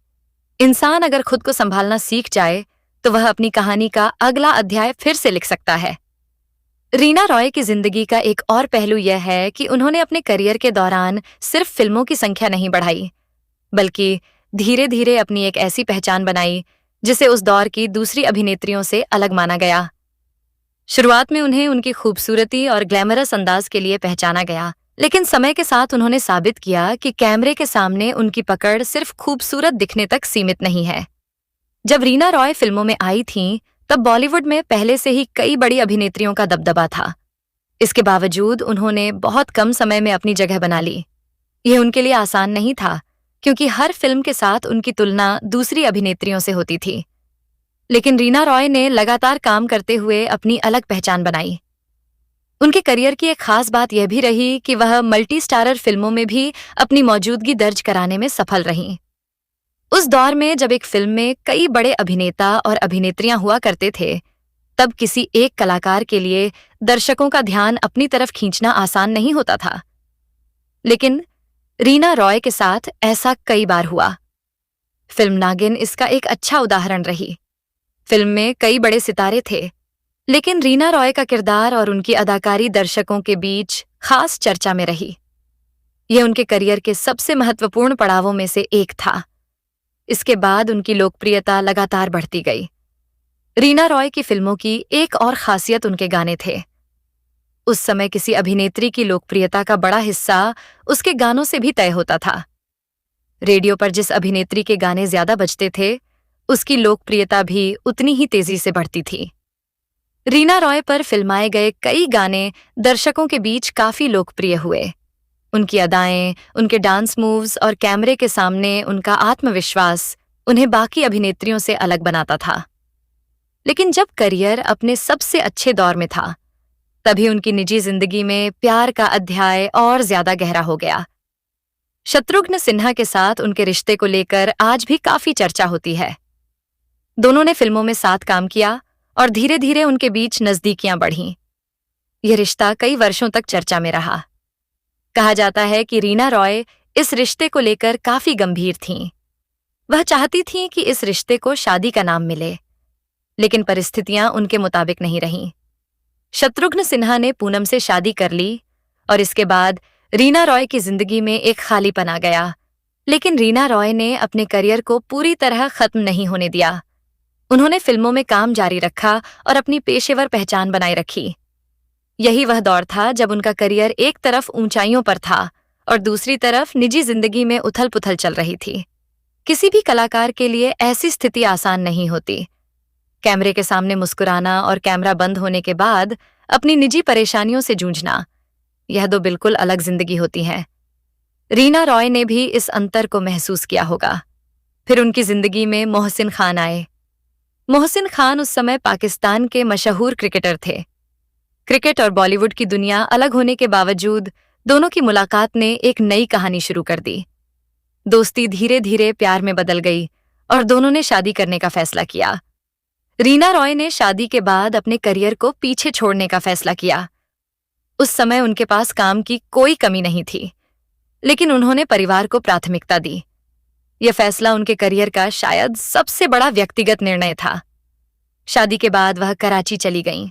इंसान अगर खुद को संभालना सीख जाए तो वह अपनी कहानी का अगला अध्याय फिर से लिख सकता है। रीना रॉय की जिंदगी का एक और पहलू यह है कि उन्होंने अपने करियर के दौरान सिर्फ फिल्मों की संख्या नहीं बढ़ाई, बल्कि धीरे धीरे अपनी एक ऐसी पहचान बनाई जिसे उस दौर की दूसरी अभिनेत्रियों से अलग माना गया। शुरुआत में उन्हें उनकी खूबसूरती और ग्लैमरस अंदाज के लिए पहचाना गया, लेकिन समय के साथ उन्होंने साबित किया कि कैमरे के सामने उनकी पकड़ सिर्फ खूबसूरत दिखने तक सीमित नहीं है। जब रीना रॉय फिल्मों में आई थीं, तब बॉलीवुड में पहले से ही कई बड़ी अभिनेत्रियों का दबदबा था। इसके बावजूद उन्होंने बहुत कम समय में अपनी जगह बना ली। यह उनके लिए आसान नहीं था, क्योंकि हर फिल्म के साथ उनकी तुलना दूसरी अभिनेत्रियों से होती थी। लेकिन रीना रॉय ने लगातार काम करते हुए अपनी अलग पहचान बनाई। उनके करियर की एक खास बात यह भी रही कि वह मल्टी स्टारर फिल्मों में भी अपनी मौजूदगी दर्ज कराने में सफल रहीं। उस दौर में जब एक फिल्म में कई बड़े अभिनेता और अभिनेत्रियां हुआ करते थे, तब किसी एक कलाकार के लिए दर्शकों का ध्यान अपनी तरफ खींचना आसान नहीं होता था। लेकिन रीना रॉय के साथ ऐसा कई बार हुआ। फिल्म नागिन इसका एक अच्छा उदाहरण रही। फिल्म में कई बड़े सितारे थे, लेकिन रीना रॉय का किरदार और उनकी अदाकारी दर्शकों के बीच खास चर्चा में रही। यह उनके करियर के सबसे महत्वपूर्ण पड़ावों में से एक था। इसके बाद उनकी लोकप्रियता लगातार बढ़ती गई। रीना रॉय की फिल्मों की एक और खासियत उनके गाने थे। उस समय किसी अभिनेत्री की लोकप्रियता का बड़ा हिस्सा उसके गानों से भी तय होता था। रेडियो पर जिस अभिनेत्री के गाने ज्यादा बजते थे, उसकी लोकप्रियता भी उतनी ही तेजी से बढ़ती थी। रीना रॉय पर फिल्माए गए कई गाने दर्शकों के बीच काफी लोकप्रिय हुए। उनकी अदाएं, उनके डांस मूव्स और कैमरे के सामने उनका आत्मविश्वास उन्हें बाकी अभिनेत्रियों से अलग बनाता था। लेकिन जब करियर अपने सबसे अच्छे दौर में था, तभी उनकी निजी जिंदगी में प्यार का अध्याय और ज्यादा गहरा हो गया। शत्रुघ्न सिन्हा के साथ उनके रिश्ते को लेकर आज भी काफी चर्चा होती है। दोनों ने फिल्मों में साथ काम किया और धीरे धीरे उनके बीच नजदीकियां बढ़ीं। यह रिश्ता कई वर्षों तक चर्चा में रहा। कहा जाता है कि रीना रॉय इस रिश्ते को लेकर काफी गंभीर थीं। वह चाहती थीं कि इस रिश्ते को शादी का नाम मिले, लेकिन परिस्थितियां उनके मुताबिक नहीं रहीं। शत्रुघ्न सिन्हा ने पूनम से शादी कर ली और इसके बाद रीना रॉय की जिंदगी में एक खालीपन आ गया। लेकिन रीना रॉय ने अपने करियर को पूरी तरह खत्म नहीं होने दिया। उन्होंने फिल्मों में काम जारी रखा और अपनी पेशेवर पहचान बनाए रखी। यही वह दौर था जब उनका करियर एक तरफ ऊंचाइयों पर था और दूसरी तरफ निजी जिंदगी में उथल-पुथल चल रही थी। किसी भी कलाकार के लिए ऐसी स्थिति आसान नहीं होती। कैमरे के सामने मुस्कुराना और कैमरा बंद होने के बाद अपनी निजी परेशानियों से जूझना, यह दो बिल्कुल अलग जिंदगी होती है। रीना रॉय ने भी इस अंतर को महसूस किया होगा। फिर उनकी जिंदगी में मोहसिन खान आए। मोहसिन खान उस समय पाकिस्तान के मशहूर क्रिकेटर थे। क्रिकेट और बॉलीवुड की दुनिया अलग होने के बावजूद दोनों की मुलाकात ने एक नई कहानी शुरू कर दी। दोस्ती धीरे धीरे प्यार में बदल गई और दोनों ने शादी करने का फैसला किया। रीना रॉय ने शादी के बाद अपने करियर को पीछे छोड़ने का फैसला किया। उस समय उनके पास काम की कोई कमी नहीं थी, लेकिन उन्होंने परिवार को प्राथमिकता दी। यह फैसला उनके करियर का शायद सबसे बड़ा व्यक्तिगत निर्णय था। शादी के बाद वह कराची चली गईं।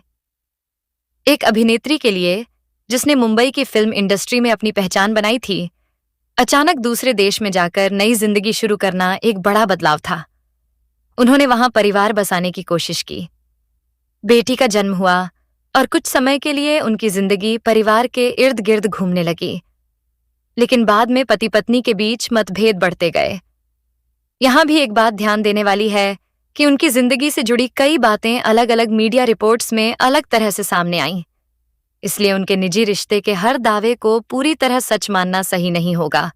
एक अभिनेत्री के लिए, जिसने मुंबई की फिल्म इंडस्ट्री में अपनी पहचान बनाई थी, अचानक दूसरे देश में जाकर नई जिंदगी शुरू करना एक बड़ा बदलाव था। उन्होंने वहां परिवार बसाने की कोशिश की। बेटी का जन्म हुआ और कुछ समय के लिए उनकी जिंदगी परिवार के इर्द गिर्द घूमने लगी। लेकिन बाद में पति पत्नी के बीच मतभेद बढ़ते गए। यहां भी एक बात ध्यान देने वाली है कि उनकी जिंदगी से जुड़ी कई बातें अलग अलग मीडिया रिपोर्ट्स में अलग तरह से सामने आईं। इसलिए उनके निजी रिश्ते के हर दावे को पूरी तरह सच मानना सही नहीं होगा।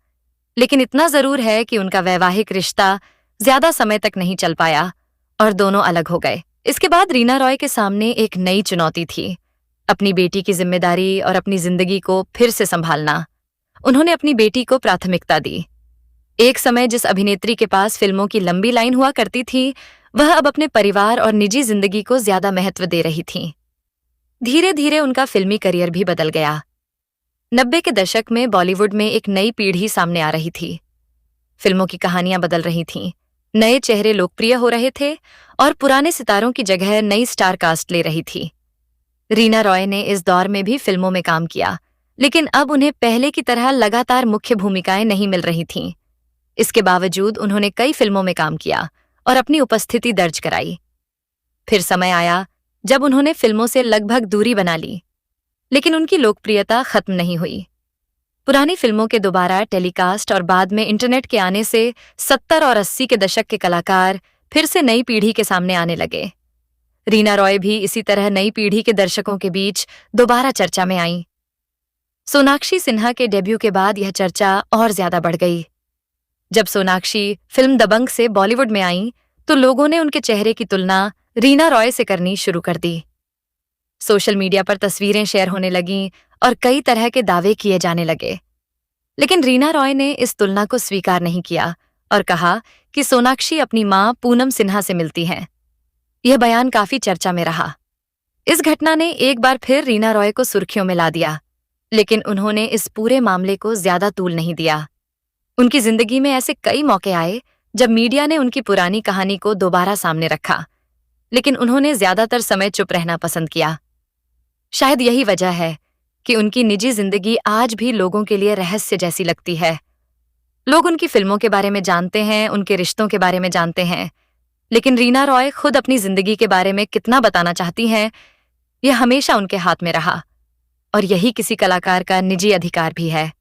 लेकिन इतना जरूर है कि उनका वैवाहिक रिश्ता ज्यादा समय तक नहीं चल पाया और दोनों अलग हो गए। इसके बाद रीना रॉय के सामने एक नई चुनौती थी, अपनी बेटी की जिम्मेदारी और अपनी जिंदगी को फिर से संभालना। उन्होंने अपनी बेटी को प्राथमिकता दी। एक समय जिस अभिनेत्री के पास फिल्मों की लंबी लाइन हुआ करती थी, वह अब अपने परिवार और निजी जिंदगी को ज्यादा महत्व दे रही थीं। धीरे धीरे उनका फिल्मी करियर भी बदल गया। 90 के दशक में बॉलीवुड में एक नई पीढ़ी सामने आ रही थी। फिल्मों की कहानियां बदल रही थीं, नए चेहरे लोकप्रिय हो रहे थे और पुराने सितारों की जगह नई स्टार कास्ट ले रही थी। रीना रॉय ने इस दौर में भी फिल्मों में काम किया, लेकिन अब उन्हें पहले की तरह लगातार मुख्य भूमिकाएं नहीं मिल रही थीं। इसके बावजूद उन्होंने कई फिल्मों में काम किया और अपनी उपस्थिति दर्ज कराई। फिर समय आया जब उन्होंने फिल्मों से लगभग दूरी बना ली, लेकिन उनकी लोकप्रियता खत्म नहीं हुई। पुरानी फिल्मों के दोबारा टेलीकास्ट और बाद में इंटरनेट के आने से 70 और 80 के दशक के कलाकार फिर से नई पीढ़ी के सामने आने लगे। रीना रॉय भी इसी तरह नई पीढ़ी के दर्शकों के बीच दोबारा चर्चा में आईं। सोनाक्षी सिन्हा के डेब्यू के बाद यह चर्चा और ज्यादा बढ़ गई। जब सोनाक्षी फिल्म दबंग से बॉलीवुड में आईं, तो लोगों ने उनके चेहरे की तुलना रीना रॉय से करनी शुरू कर दी। सोशल मीडिया पर तस्वीरें शेयर होने लगीं और कई तरह के दावे किए जाने लगे। लेकिन रीना रॉय ने इस तुलना को स्वीकार नहीं किया और कहा कि सोनाक्षी अपनी मां पूनम सिन्हा से मिलती हैं। यह बयान काफी चर्चा में रहा। इस घटना ने एक बार फिर रीना रॉय को सुर्खियों में ला दिया, लेकिन उन्होंने इस पूरे मामले को ज्यादा तूल नहीं दिया। उनकी जिंदगी में ऐसे कई मौके आए जब मीडिया ने उनकी पुरानी कहानी को दोबारा सामने रखा, लेकिन उन्होंने ज्यादातर समय चुप रहना पसंद किया। शायद यही वजह है कि उनकी निजी जिंदगी आज भी लोगों के लिए रहस्य जैसी लगती है। लोग उनकी फिल्मों के बारे में जानते हैं, उनके रिश्तों के बारे में जानते हैं, लेकिन रीना रॉय खुद अपनी जिंदगी के बारे में कितना बताना चाहती हैं, यह हमेशा उनके हाथ में रहा। और यही किसी कलाकार का निजी अधिकार भी है।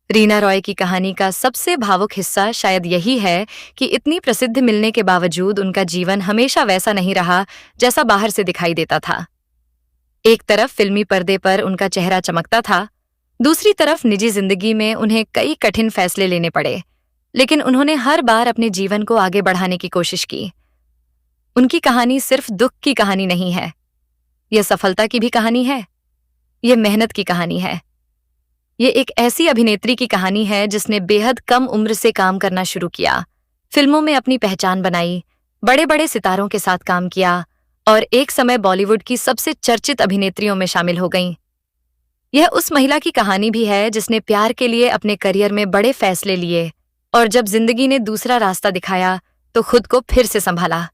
रीना रॉय की कहानी का सबसे भावुक हिस्सा शायद यही है कि इतनी प्रसिद्धि मिलने के बावजूद उनका जीवन हमेशा वैसा नहीं रहा जैसा बाहर से दिखाई देता था। एक तरफ फिल्मी पर्दे पर उनका चेहरा चमकता था, दूसरी तरफ निजी जिंदगी में उन्हें कई कठिन फैसले लेने पड़े, लेकिन उन्होंने हर बार अपने जीवन को आगे बढ़ाने की कोशिश की। उनकी कहानी सिर्फ दुख की कहानी नहीं है, यह सफलता की भी कहानी है, यह मेहनत की कहानी है। ये एक ऐसी अभिनेत्री की कहानी है जिसने बेहद कम उम्र से काम करना शुरू किया, फिल्मों में अपनी पहचान बनाई, बड़े बड़े सितारों के साथ काम किया और एक समय बॉलीवुड की सबसे चर्चित अभिनेत्रियों में शामिल हो गईं। यह उस महिला की कहानी भी है जिसने प्यार के लिए अपने करियर में बड़े फैसले लिए और जब जिंदगी ने दूसरा रास्ता दिखाया तो खुद को फिर से संभाला।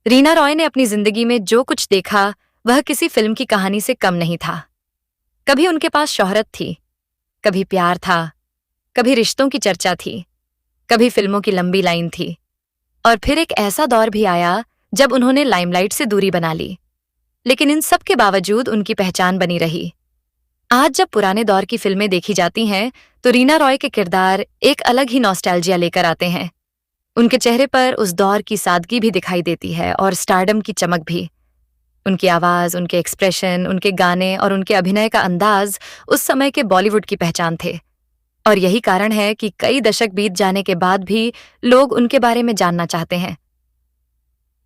रीना रॉय ने अपनी जिंदगी में जो कुछ देखा वह किसी फिल्म की कहानी से कम नहीं था। कभी उनके पास शोहरत थी, कभी प्यार था, कभी रिश्तों की चर्चा थी, कभी फिल्मों की लंबी लाइन थी और फिर एक ऐसा दौर भी आया जब उन्होंने लाइमलाइट से दूरी बना ली। लेकिन इन सब के बावजूद उनकी पहचान बनी रही। आज जब पुराने दौर की फिल्में देखी जाती हैं तो रीना रॉय के किरदार एक अलग ही नॉस्टैल्जिया लेकर आते हैं। उनके चेहरे पर उस दौर की सादगी भी दिखाई देती है और स्टारडम की चमक भी। उनकी आवाज, उनके एक्सप्रेशन, उनके गाने और उनके अभिनय का अंदाज उस समय के बॉलीवुड की पहचान थे और यही कारण है कि कई दशक बीत जाने के बाद भी लोग उनके बारे में जानना चाहते हैं।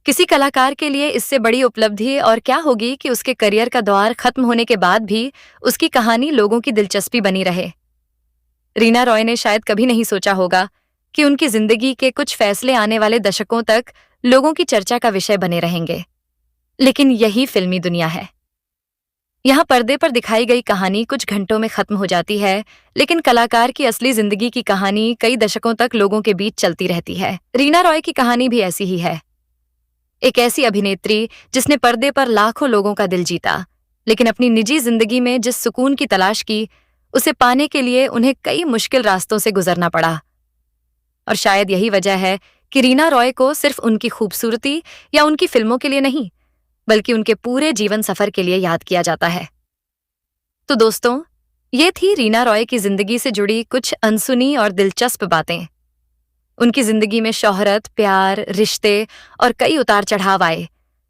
किसी कलाकार के लिए इससे बड़ी उपलब्धि और क्या होगी कि उसके करियर का दौर खत्म होने के बाद भी उसकी कहानी लोगों की दिलचस्पी बनी रहे। रीना रॉय ने शायद कभी नहीं सोचा होगा कि उनकी जिंदगी के कुछ फैसले आने वाले दशकों तक लोगों की चर्चा का विषय बने रहेंगे। लेकिन यही फिल्मी दुनिया है। यहाँ पर्दे पर दिखाई गई कहानी कुछ घंटों में खत्म हो जाती है, लेकिन कलाकार की असली जिंदगी की कहानी कई दशकों तक लोगों के बीच चलती रहती है। रीना रॉय की कहानी भी ऐसी ही है। एक ऐसी अभिनेत्री जिसने पर्दे पर लाखों लोगों का दिल जीता, लेकिन अपनी निजी जिंदगी में जिस सुकून की तलाश की, उसे पाने के लिए उन्हें कई मुश्किल रास्तों से गुजरना पड़ा। और शायद यही वजह है कि रीना रॉय को सिर्फ उनकी खूबसूरती या उनकी फिल्मों के लिए नहीं, बल्कि उनके पूरे जीवन सफर के लिए याद किया जाता है। तो दोस्तों, ये थी रीना रॉय की जिंदगी से जुड़ी कुछ अनसुनी और दिलचस्प बातें। उनकी जिंदगी में शोहरत, प्यार, रिश्ते और कई उतार चढ़ाव आए,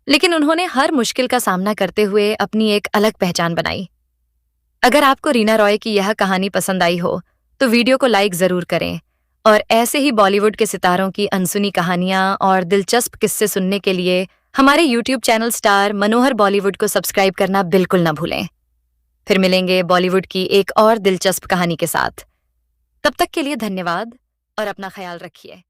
लेकिन उन्होंने हर मुश्किल का सामना करते हुए अपनी एक अलग पहचान बनाई। अगर आपको रीना रॉय की यह कहानी पसंद आई हो तो वीडियो को लाइक जरूर करें और ऐसे ही बॉलीवुड के सितारों की अनसुनी कहानियां और दिलचस्प किस्से सुनने के लिए हमारे YouTube चैनल स्टार मनोहर बॉलीवुड को सब्सक्राइब करना बिल्कुल न भूलें। फिर मिलेंगे बॉलीवुड की एक और दिलचस्प कहानी के साथ। तब तक के लिए धन्यवाद और अपना ख्याल रखिए।